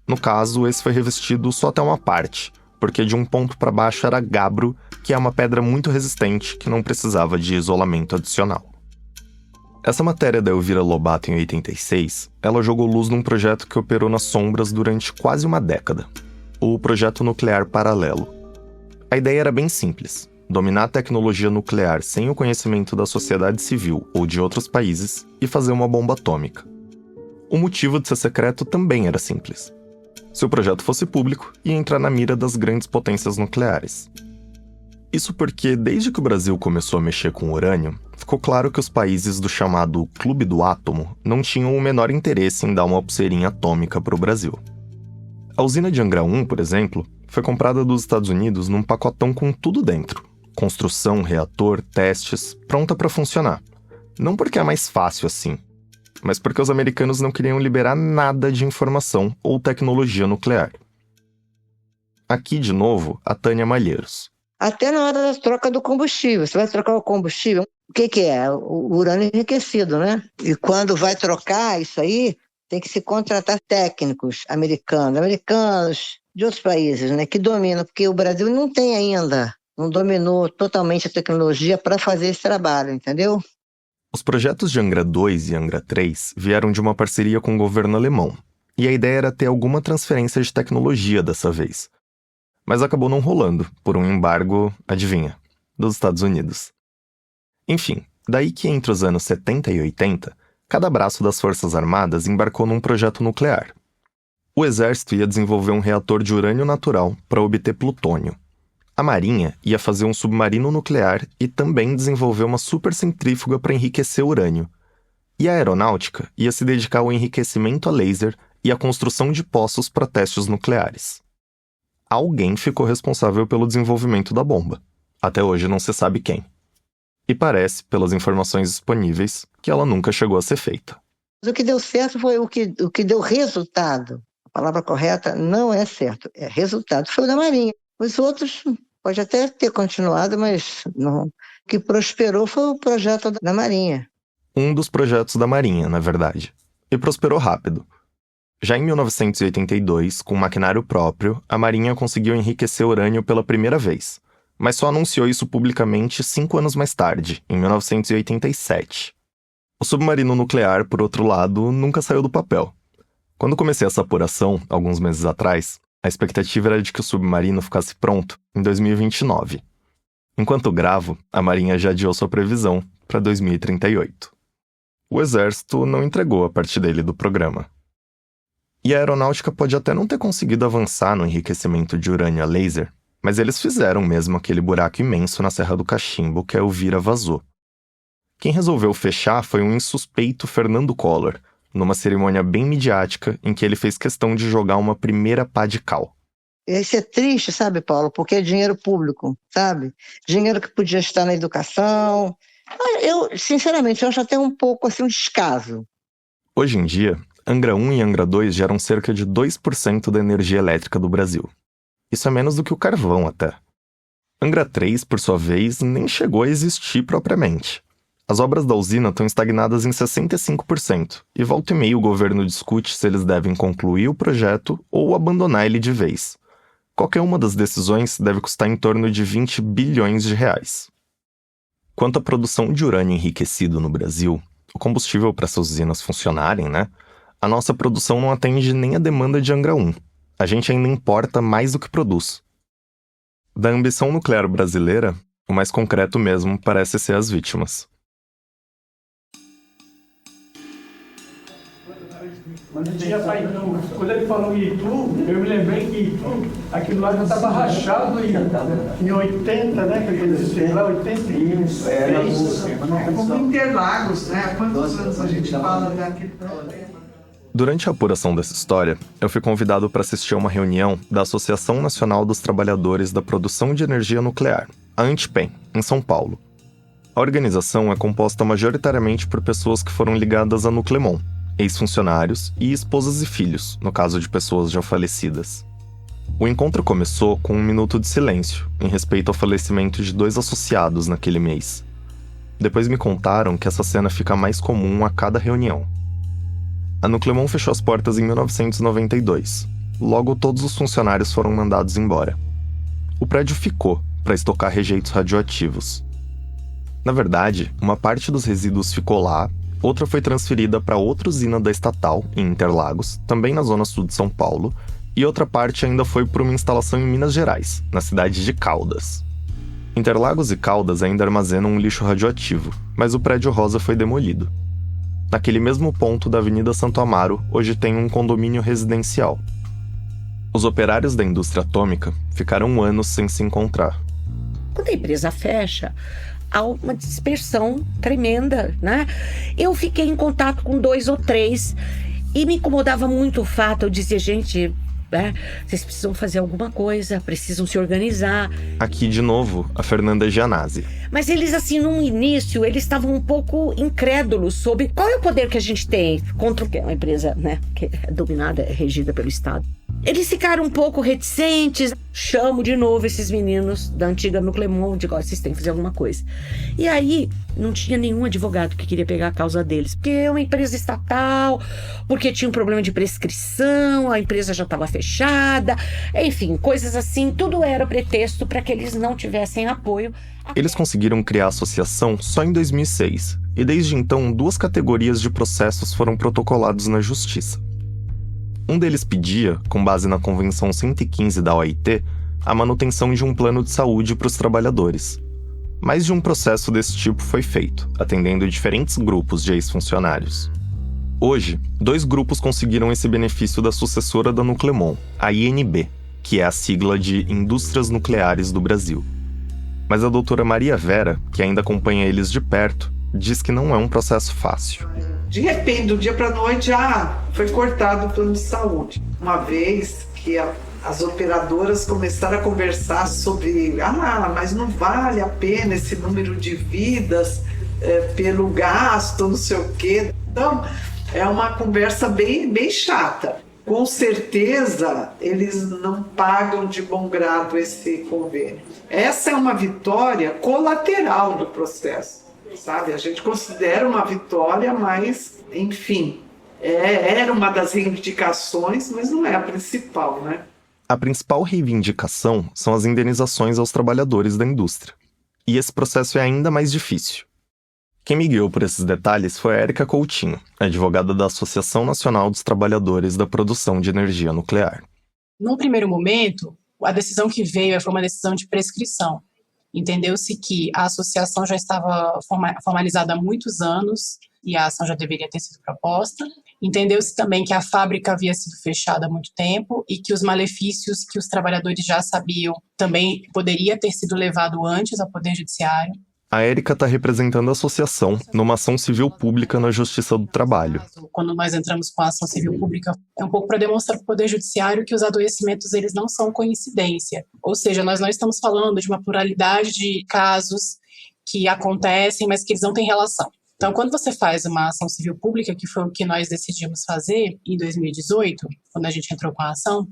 No caso, esse foi revestido só até uma parte, porque de um ponto para baixo era gabbro, que é uma pedra muito resistente que não precisava de isolamento adicional. Essa matéria da Elvira Lobato em 86, ela jogou luz num projeto que operou nas sombras durante quase uma década, o Projeto Nuclear Paralelo. A ideia era bem simples: dominar a tecnologia nuclear sem o conhecimento da sociedade civil ou de outros países e fazer uma bomba atômica. O motivo de ser secreto também era simples. Se o projeto fosse público, ia entrar na mira das grandes potências nucleares. Isso porque, desde que o Brasil começou a mexer com urânio, ficou claro que os países do chamado Clube do Átomo não tinham o menor interesse em dar uma pulseirinha atômica para o Brasil. A usina de Angra 1, por exemplo, foi comprada dos Estados Unidos num pacotão com tudo dentro. Construção, reator, testes, pronta para funcionar. Não porque é mais fácil assim, mas porque os americanos não queriam liberar nada de informação ou tecnologia nuclear. Aqui, de novo, a Tânia Malheiros. Até na hora da troca do combustível. Você vai trocar o combustível, o que é? O urânio enriquecido, né? E quando vai trocar isso aí, tem que se contratar técnicos americanos, de outros países, né, que dominam, porque o Brasil não tem ainda, não dominou totalmente a tecnologia para fazer esse trabalho, entendeu? Os projetos de Angra 2 e Angra 3 vieram de uma parceria com o governo alemão, e a ideia era ter alguma transferência de tecnologia dessa vez. Mas acabou não rolando, por um embargo, adivinha, dos Estados Unidos. Enfim, daí que entre os anos 70 e 80, cada braço das Forças Armadas embarcou num projeto nuclear. O Exército ia desenvolver um reator de urânio natural para obter plutônio. A Marinha ia fazer um submarino nuclear e também desenvolver uma supercentrífuga para enriquecer urânio. E a Aeronáutica ia se dedicar ao enriquecimento a laser e à construção de poços para testes nucleares. Alguém ficou responsável pelo desenvolvimento da bomba. Até hoje não se sabe quem. E parece, pelas informações disponíveis, que ela nunca chegou a ser feita. O que deu certo foi o que deu resultado. A palavra correta não é certo, é resultado. Foi o da Marinha. Os outros pode até ter continuado, mas não. O que prosperou foi o projeto da Marinha. Um dos projetos da Marinha, na verdade. E prosperou rápido. Já em 1982, com maquinário próprio, a Marinha conseguiu enriquecer urânio pela primeira vez. Mas só anunciou isso publicamente 5 anos mais tarde, em 1987. O submarino nuclear, por outro lado, nunca saiu do papel. Quando comecei essa apuração, alguns meses atrás, a expectativa era de que o submarino ficasse pronto em 2029. Enquanto gravo, a Marinha já adiou sua previsão para 2038. O Exército não entregou a parte dele do programa. E a Aeronáutica pode até não ter conseguido avançar no enriquecimento de urânio a laser, mas eles fizeram mesmo aquele buraco imenso na Serra do Cachimbo que a Elvira vazou. Quem resolveu fechar foi um insuspeito Fernando Collor, numa cerimônia bem midiática em que ele fez questão de jogar uma primeira pá de cal. Isso é triste, sabe, Paulo? Porque é dinheiro público, sabe? Dinheiro que podia estar na educação. Eu, sinceramente, eu acho até um pouco assim um descaso. Hoje em dia, Angra 1 e Angra 2 geram cerca de 2% da energia elétrica do Brasil. Isso é menos do que o carvão até. Angra 3, por sua vez, nem chegou a existir propriamente. As obras da usina estão estagnadas em 65%, e volta e meia o governo discute se eles devem concluir o projeto ou abandonar ele de vez. Qualquer uma das decisões deve custar em torno de 20 bilhões de reais. Quanto à produção de urânio enriquecido no Brasil, o combustível para essas usinas funcionarem, né? A nossa produção não atende nem a demanda de Angra 1. A gente ainda importa mais do que produz. Da ambição nuclear brasileira, o mais concreto mesmo parece ser as vítimas. Quando ele falou em Itu, eu me lembrei que Itu, aquilo lá já estava rachado em 80, né? Sei lá, 81. É como Interlagos, né? Há quantos anos a gente fala daquele problema? Durante a apuração dessa história, eu fui convidado para assistir a uma reunião da Associação Nacional dos Trabalhadores da Produção de Energia Nuclear, a ANTPEM, em São Paulo. A organização é composta majoritariamente por pessoas que foram ligadas à Nuclemon, ex-funcionários e esposas e filhos, no caso de pessoas já falecidas. O encontro começou com 1 minuto de silêncio, em respeito ao falecimento de 2 associados naquele mês. Depois me contaram que essa cena fica mais comum a cada reunião. A Nuclemon fechou as portas em 1992. Logo, todos os funcionários foram mandados embora. O prédio ficou para estocar rejeitos radioativos. Na verdade, uma parte dos resíduos ficou lá, outra foi transferida para outra usina da estatal, em Interlagos, também na zona sul de São Paulo, e outra parte ainda foi para uma instalação em Minas Gerais, na cidade de Caldas. Interlagos e Caldas ainda armazenam um lixo radioativo, mas o prédio rosa foi demolido. Naquele mesmo ponto da Avenida Santo Amaro, hoje tem um condomínio residencial. Os operários da indústria atômica ficaram anos sem se encontrar. Quando a empresa fecha, há uma dispersão tremenda, né? Eu fiquei em contato com 2 ou 3 e me incomodava muito o fato, eu dizia, gente, vocês precisam fazer alguma coisa, precisam se organizar. Aqui, de novo, a Fernanda Gianazzi. Mas eles, assim, no início, eles estavam um pouco incrédulos sobre qual é o poder que a gente tem contra uma empresa, né, que é dominada, é regida pelo Estado. Eles ficaram um pouco reticentes. Chamo de novo esses meninos da antiga Nuclemon, digo, vocês têm que fazer alguma coisa. E aí, não tinha nenhum advogado que queria pegar a causa deles, porque é uma empresa estatal, porque tinha um problema de prescrição, a empresa já estava fechada, enfim, coisas assim, tudo era pretexto para que eles não tivessem apoio. Eles conseguiram criar a associação só em 2006, e desde então 2 categorias de processos foram protocolados na justiça. Um deles pedia, com base na Convenção 115 da OIT, a manutenção de um plano de saúde para os trabalhadores. Mais de um processo desse tipo foi feito, atendendo diferentes grupos de ex-funcionários. Hoje, 2 grupos conseguiram esse benefício da sucessora da Nuclemon, a INB, que é a sigla de Indústrias Nucleares do Brasil. Mas a doutora Maria Vera, que ainda acompanha eles de perto, diz que não é um processo fácil. De repente, do dia para a noite, foi cortado o plano de saúde. Uma vez que as operadoras começaram a conversar sobre mas não vale a pena esse número de vidas pelo gasto, não sei o quê. Então, é uma conversa bem, bem chata. Com certeza, eles não pagam de bom grado esse convênio. Essa é uma vitória colateral do processo. Sabe, a gente considera uma vitória, mas, enfim, era uma das reivindicações, mas não é a principal, né? A principal reivindicação são as indenizações aos trabalhadores da indústria. E esse processo é ainda mais difícil. Quem me guiou por esses detalhes foi a Érica Coutinho, advogada da Associação Nacional dos Trabalhadores da Produção de Energia Nuclear. No primeiro momento, a decisão que veio foi uma decisão de prescrição. Entendeu-se que a associação já estava formalizada há muitos anos e a ação já deveria ter sido proposta. Entendeu-se também que a fábrica havia sido fechada há muito tempo e que os malefícios que os trabalhadores já sabiam também poderia ter sido levado antes ao Poder Judiciário. A Érica está representando a associação numa ação civil pública na Justiça do Trabalho. Quando nós entramos com a ação civil pública, é um pouco para demonstrar para o Poder Judiciário que os adoecimentos eles não são coincidência. Ou seja, nós não estamos falando de uma pluralidade de casos que acontecem, mas que eles não têm relação. Então, quando você faz uma ação civil pública, que foi o que nós decidimos fazer em 2018, quando a gente entrou com a ação,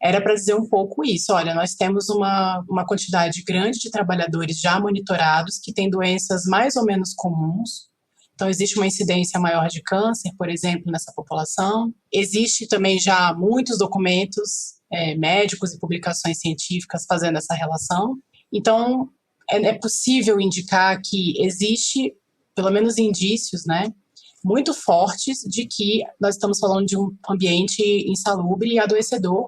era para dizer um pouco isso. Olha, nós temos uma quantidade grande de trabalhadores já monitorados que têm doenças mais ou menos comuns. Então, existe uma incidência maior de câncer, por exemplo, nessa população. Existe também já muitos documentos médicos e publicações científicas fazendo essa relação. Então, é possível indicar que existe, pelo menos indícios, né, muito fortes de que nós estamos falando de um ambiente insalubre e adoecedor,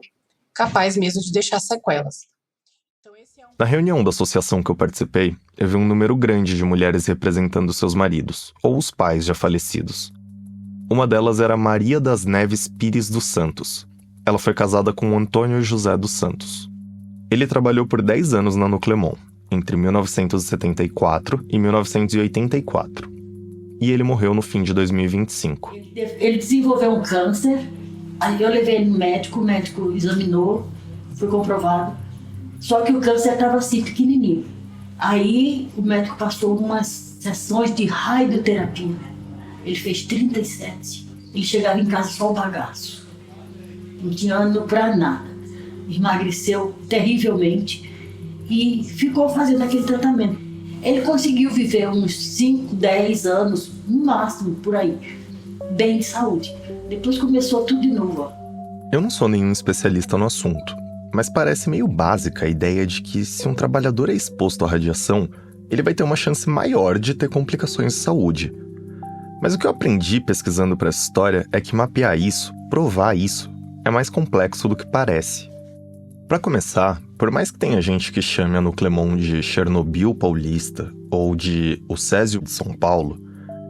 capaz mesmo de deixar sequelas. Na reunião da associação que eu participei, eu vi um número grande de mulheres representando seus maridos, ou os pais já falecidos. Uma delas era Maria das Neves Pires dos Santos. Ela foi casada com Antônio José dos Santos. Ele trabalhou por 10 anos na Nuclemon, entre 1974 e 1984. e ele morreu no fim de 2025. Ele desenvolveu um câncer, aí eu levei ele no médico, o médico examinou, foi comprovado, só que o câncer estava assim, pequenininho. Aí o médico passou umas sessões de radioterapia, ele fez 37, ele chegava em casa só o bagaço, não tinha ânimo para nada, emagreceu terrivelmente e ficou fazendo aquele tratamento. Ele conseguiu viver uns 5, 10 anos, no máximo, por aí, bem de saúde. Depois começou tudo de novo. Eu não sou nenhum especialista no assunto, mas parece meio básica a ideia de que se um trabalhador é exposto à radiação, ele vai ter uma chance maior de ter complicações de saúde. Mas o que eu aprendi pesquisando para essa história é que mapear isso, provar isso, é mais complexo do que parece. Para começar, por mais que tenha gente que chame a Nuclemon de Chernobyl paulista ou de o Césio de São Paulo,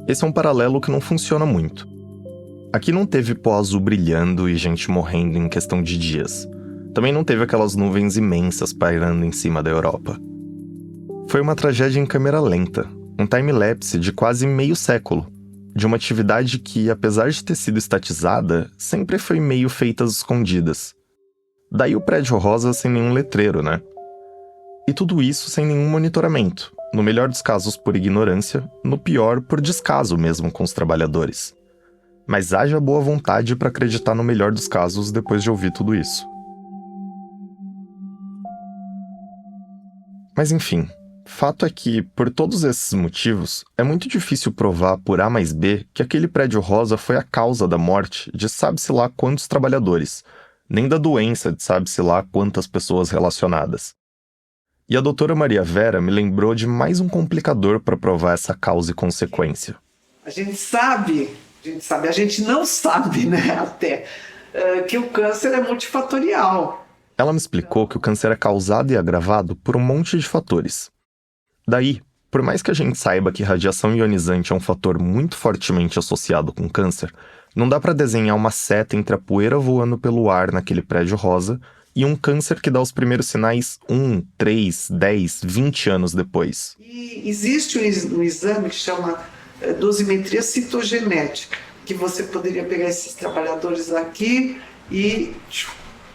esse é um paralelo que não funciona muito. Aqui não teve pó azul brilhando e gente morrendo em questão de dias. Também não teve aquelas nuvens imensas pairando em cima da Europa. Foi uma tragédia em câmera lenta, um time-lapse de quase meio século, de uma atividade que, apesar de ter sido estatizada, sempre foi meio feita às escondidas. Daí o prédio rosa sem nenhum letreiro, né? E tudo isso sem nenhum monitoramento, no melhor dos casos por ignorância, no pior por descaso mesmo com os trabalhadores. Mas haja boa vontade para acreditar no melhor dos casos depois de ouvir tudo isso. Mas enfim, fato é que, por todos esses motivos, é muito difícil provar por A mais B que aquele prédio rosa foi a causa da morte de sabe-se lá quantos trabalhadores, nem da doença de sabe-se lá quantas pessoas relacionadas. E a doutora Maria Vera me lembrou de mais um complicador para provar essa causa e consequência. A gente não sabe, né, até, que o câncer é multifatorial. Ela me explicou que o câncer é causado e agravado por um monte de fatores. Daí, por mais que a gente saiba que radiação ionizante é um fator muito fortemente associado com câncer, não dá para desenhar uma seta entre a poeira voando pelo ar naquele prédio rosa e um câncer que dá os primeiros sinais 1, 3, 10, 20 anos depois. E existe um exame que chama dosimetria citogenética, que você poderia pegar esses trabalhadores aqui e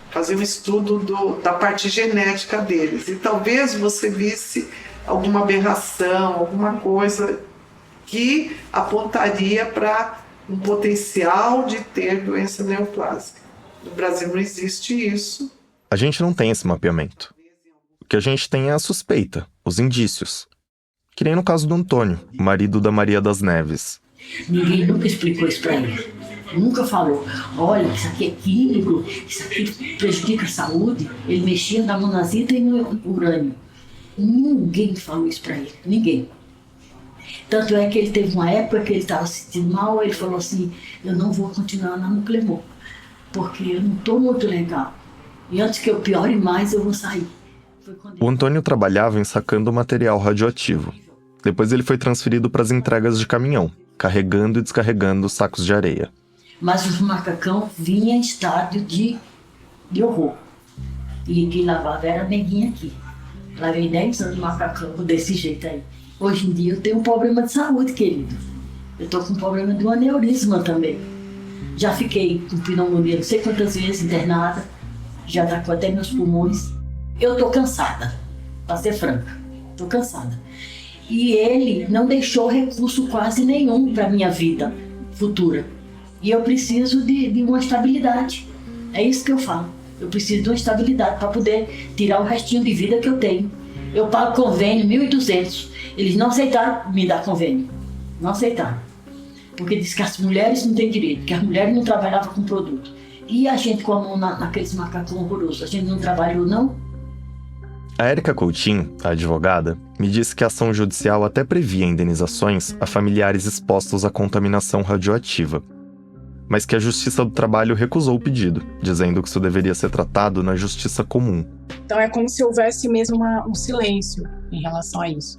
fazer um estudo da parte genética deles. E talvez você visse alguma aberração, alguma coisa que apontaria para um potencial de ter doença neoplásica. No Brasil não existe isso. A gente não tem esse mapeamento. O que a gente tem é a suspeita, os indícios. Que nem no caso do Antônio, o marido da Maria das Neves. Ninguém nunca explicou isso para ele. Nunca falou, olha, isso aqui é químico, isso aqui prejudica a saúde. Ele mexia na monazita e no urânio. Ninguém falou isso para ele, ninguém. Tanto é que ele teve uma época que ele estava se sentindo mal, ele falou assim, eu não vou continuar na Nuclemon, porque eu não estou muito legal. E antes que eu piore mais, eu vou sair. O Antônio trabalhava ensacando material radioativo. Depois ele foi transferido para as entregas de caminhão, carregando e descarregando sacos de areia. Mas os macacão vinham em estado de horror. E quem lavava era a neguinha aqui. Lavei 10 anos de macacão desse jeito aí. Hoje em dia eu tenho um problema de saúde, querido. Eu estou com um problema de um aneurisma também. Já fiquei com pneumonia não sei quantas vezes internada. Já atacou até meus pulmões. Eu estou cansada, para ser franca. Estou cansada. E ele não deixou recurso quase nenhum para a minha vida futura. E eu preciso de uma estabilidade. É isso que eu falo. Eu preciso de uma estabilidade para poder tirar o restinho de vida que eu tenho. Eu pago convênio, 1.200. Eles não aceitaram me dar convênio. Não aceitaram. Porque diz que as mulheres não têm direito, que as mulheres não trabalhavam com produto. E a gente com a mão naqueles macacão horrorosos, a gente não trabalhou, não? A Érica Coutinho, a advogada, me disse que a ação judicial até previa indenizações a familiares expostos à contaminação radioativa, mas que a Justiça do Trabalho recusou o pedido, dizendo que isso deveria ser tratado na justiça comum. Então é como se houvesse mesmo um silêncio em relação a isso.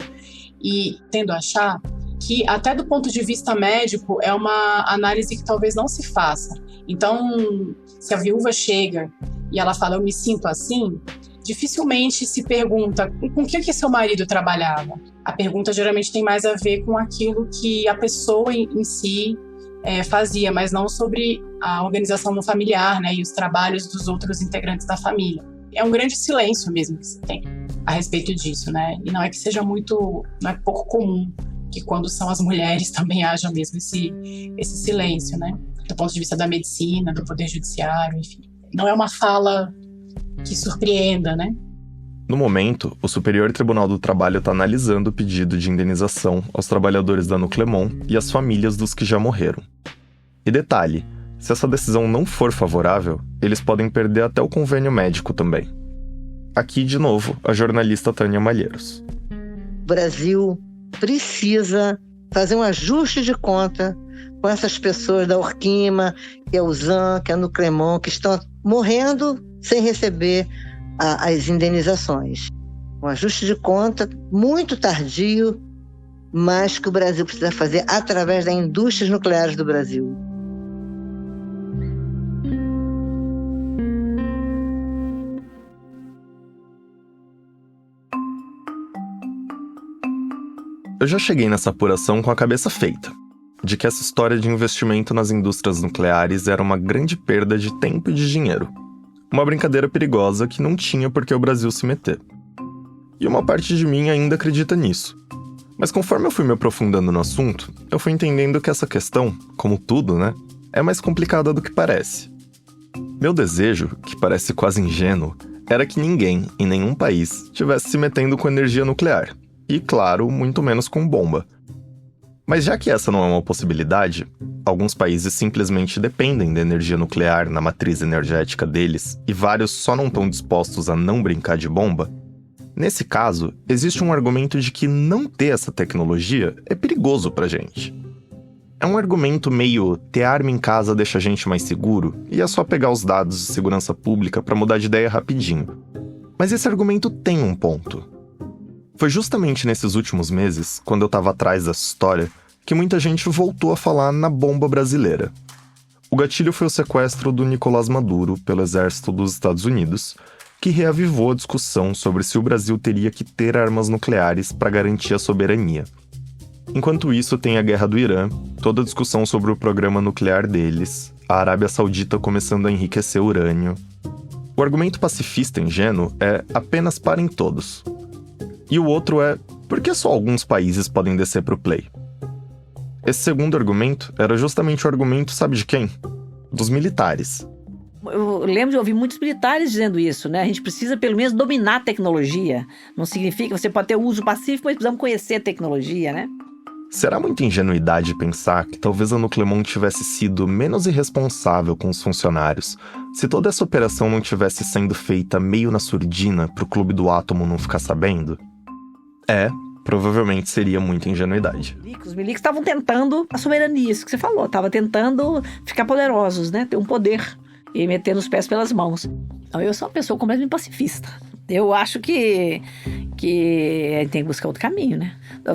E tendo a achar que, até do ponto de vista médico, é uma análise que talvez não se faça. Então, se a viúva chega e ela fala, eu me sinto assim, dificilmente se pergunta com o que seu marido trabalhava. A pergunta geralmente tem mais a ver com aquilo que a pessoa em si fazia, mas não sobre a organização no familiar, né, e os trabalhos dos outros integrantes da família. É um grande silêncio mesmo que se tem a respeito disso, né? E não é que seja não é pouco comum que quando são as mulheres também haja mesmo esse silêncio, né? Do ponto de vista da medicina, do poder judiciário, enfim. Não é uma fala que surpreenda, né? No momento, o Superior Tribunal do Trabalho está analisando o pedido de indenização aos trabalhadores da Nuclemon e às famílias dos que já morreram. E detalhe, se essa decisão não for favorável, eles podem perder até o convênio médico também. Aqui, de novo, a jornalista Tânia Malheiros. O Brasil precisa fazer um ajuste de conta com essas pessoas da Orquima, que é a Usan, que é a Nuclemon, que estão morrendo sem receber as indenizações. Um ajuste de conta muito tardio, mas que o Brasil precisa fazer através das indústrias nucleares do Brasil. Eu já cheguei nessa apuração com a cabeça feita, de que essa história de investimento nas indústrias nucleares era uma grande perda de tempo e de dinheiro. Uma brincadeira perigosa que não tinha por que o Brasil se meter. E uma parte de mim ainda acredita nisso. Mas conforme eu fui me aprofundando no assunto, eu fui entendendo que essa questão, como tudo, né, é mais complicada do que parece. Meu desejo, que parece quase ingênuo, era que ninguém, em nenhum país, estivesse se metendo com energia nuclear. E, claro, muito menos com bomba. Mas já que essa não é uma possibilidade, alguns países simplesmente dependem da energia nuclear na matriz energética deles e vários só não estão dispostos a não brincar de bomba, nesse caso, existe um argumento de que não ter essa tecnologia é perigoso pra gente. É um argumento meio ter arma em casa deixa a gente mais seguro e é só pegar os dados de segurança pública pra mudar de ideia rapidinho. Mas esse argumento tem um ponto. Foi justamente nesses últimos meses, quando eu tava atrás dessa história, que muita gente voltou a falar na bomba brasileira. O gatilho foi o sequestro do Nicolás Maduro pelo exército dos Estados Unidos, que reavivou a discussão sobre se o Brasil teria que ter armas nucleares para garantir a soberania. Enquanto isso, tem a guerra do Irã, toda a discussão sobre o programa nuclear deles, a Arábia Saudita começando a enriquecer urânio. O argumento pacifista ingênuo é apenas parem todos. E o outro é, por que só alguns países podem descer pro play? Esse segundo argumento era justamente o argumento, sabe de quem? Dos militares. Eu lembro de ouvir muitos militares dizendo isso, né? A gente precisa pelo menos dominar a tecnologia. Não significa que você pode ter o uso pacífico, mas precisamos conhecer a tecnologia, né? Será muita ingenuidade pensar que talvez a Nuclemon tivesse sido menos irresponsável com os funcionários se toda essa operação não tivesse sendo feita meio na surdina pro Clube do Átomo não ficar sabendo? Provavelmente seria muita ingenuidade. Os milicos estavam tentando a soberania, isso que você falou. Estavam tentando ficar poderosos, né? Ter um poder e meter os pés pelas mãos. Então, eu sou uma pessoa completamente pacifista. Eu acho que a gente tem que buscar outro caminho, né?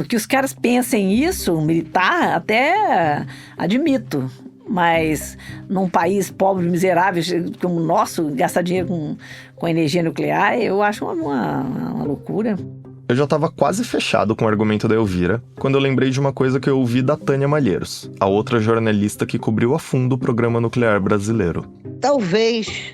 Que os caras pensem isso, militar, até admito. Mas num país pobre, miserável, como o nosso, gastar dinheiro com energia nuclear, eu acho uma loucura. Eu já estava quase fechado com o argumento da Elvira, quando eu lembrei de uma coisa que eu ouvi da Tânia Malheiros, a outra jornalista que cobriu a fundo o programa nuclear brasileiro. Talvez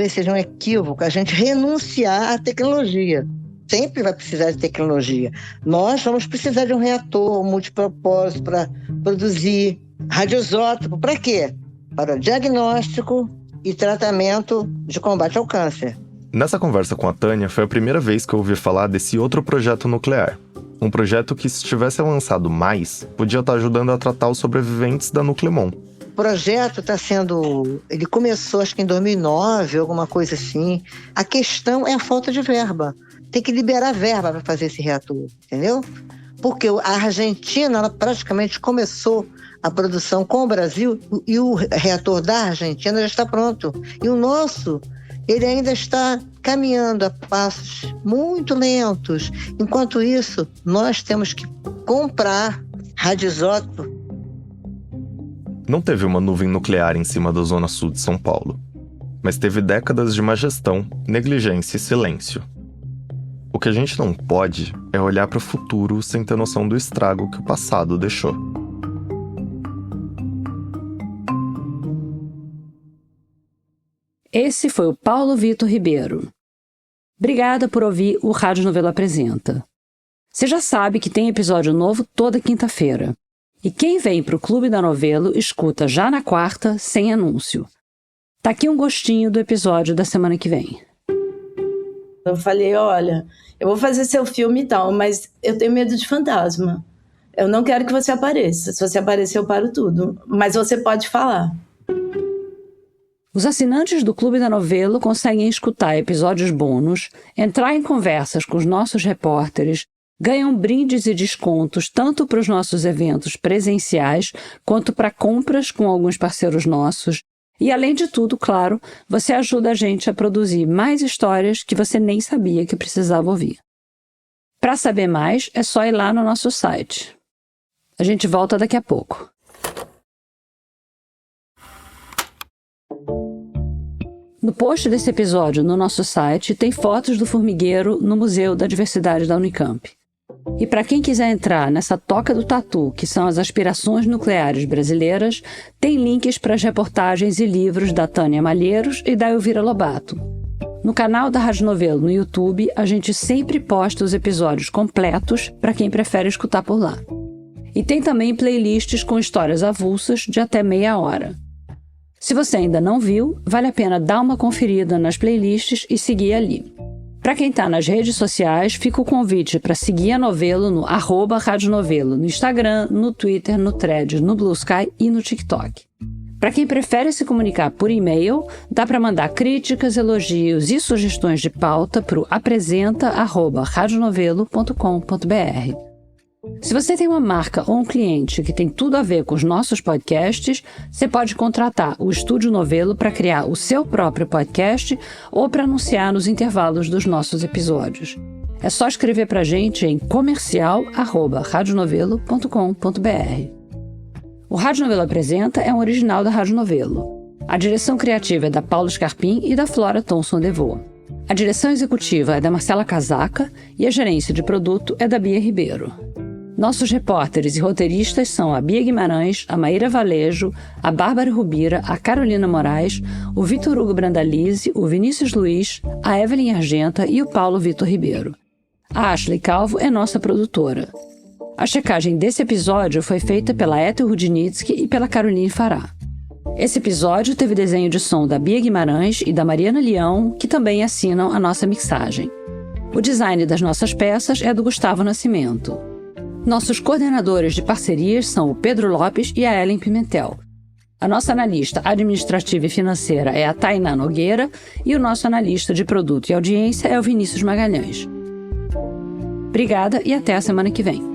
seja um equívoco a gente renunciar à tecnologia. Sempre vai precisar de tecnologia. Nós vamos precisar de um reator multipropósito para produzir radioisótopo. Para quê? Para diagnóstico e tratamento de combate ao câncer. Nessa conversa com a Tânia, foi a primeira vez que eu ouvi falar desse outro projeto nuclear. Um projeto que, se tivesse avançado mais, podia estar ajudando a tratar os sobreviventes da Nuclemon. O projeto ele começou acho que em 2009, alguma coisa assim. A questão é a falta de verba. Tem que liberar verba para fazer esse reator, entendeu? Porque a Argentina, ela praticamente começou a produção com o Brasil e o reator da Argentina já está pronto. E o nosso, ele ainda está caminhando a passos muito lentos. Enquanto isso, nós temos que comprar radioisótopo. Não teve uma nuvem nuclear em cima da zona sul de São Paulo. mas teve décadas de má gestão, negligência e silêncio. O que a gente não pode é olhar para o futuro sem ter noção do estrago que o passado deixou. Esse foi o Paulo Vitor Ribeiro. Obrigada por ouvir o Rádio Novelo Apresenta. Você já sabe que tem episódio novo toda quinta-feira. E quem vem para o Clube da Novelo escuta já na quarta, sem anúncio. Tá aqui um gostinho do episódio da semana que vem. Eu falei, olha, eu vou fazer seu filme e tal, mas eu tenho medo de fantasma. Eu não quero que você apareça. Se você aparecer, eu paro tudo. Mas você pode falar. Os assinantes do Clube da Novelo conseguem escutar episódios bônus, entrar em conversas com os nossos repórteres, ganham brindes e descontos tanto para os nossos eventos presenciais quanto para compras com alguns parceiros nossos. E, além de tudo, claro, você ajuda a gente a produzir mais histórias que você nem sabia que precisava ouvir. Para saber mais, é só ir lá no nosso site. A gente volta daqui a pouco. No post desse episódio no nosso site tem fotos do formigueiro no Museu da Diversidade da Unicamp. E para quem quiser entrar nessa toca do tatu, que são as aspirações nucleares brasileiras, tem links para as reportagens e livros da Tânia Malheiros e da Elvira Lobato. No canal da Rádio Novelo no YouTube, a gente sempre posta os episódios completos para quem prefere escutar por lá. E tem também playlists com histórias avulsas de até meia hora. Se você ainda não viu, vale a pena dar uma conferida nas playlists e seguir ali. Para quem está nas redes sociais, fica o convite para seguir a Novelo no @radionovelo, no Instagram, no Twitter, no Threads, no Blue Sky e no TikTok. Para quem prefere se comunicar por e-mail, dá para mandar críticas, elogios e sugestões de pauta para o apresenta@radionovelo.com.br. Se você tem uma marca ou um cliente que tem tudo a ver com os nossos podcasts, você pode contratar o Estúdio Novelo para criar o seu próprio podcast ou para anunciar nos intervalos dos nossos episódios. É só escrever para a gente em comercial@radionovelo.com.br. O Rádio Novelo Apresenta é um original da Rádio Novelo. A direção criativa é da Paula Scarpim e da Flora Thomson-Devô. A direção executiva é da Marcela Casaca e a gerência de produto é da Bia Ribeiro. Nossos repórteres e roteiristas são a Bia Guimarães, a Maíra Valejo, a Bárbara Rubira, a Carolina Moraes, o Vitor Hugo Brandalize, o Vinícius Luiz, a Evelyn Argenta e o Paulo Vitor Ribeiro. A Ashley Calvo é nossa produtora. A checagem desse episódio foi feita pela Ethel Rudnitsky e pela Caroline Fará. Esse episódio teve desenho de som da Bia Guimarães e da Mariana Leão, que também assinam a nossa mixagem. O design das nossas peças é do Gustavo Nascimento. Nossos coordenadores de parcerias são o Pedro Lopes e a Ellen Pimentel. A nossa analista administrativa e financeira é a Tainá Nogueira e o nosso analista de produto e audiência é o Vinícius Magalhães. Obrigada e até a semana que vem.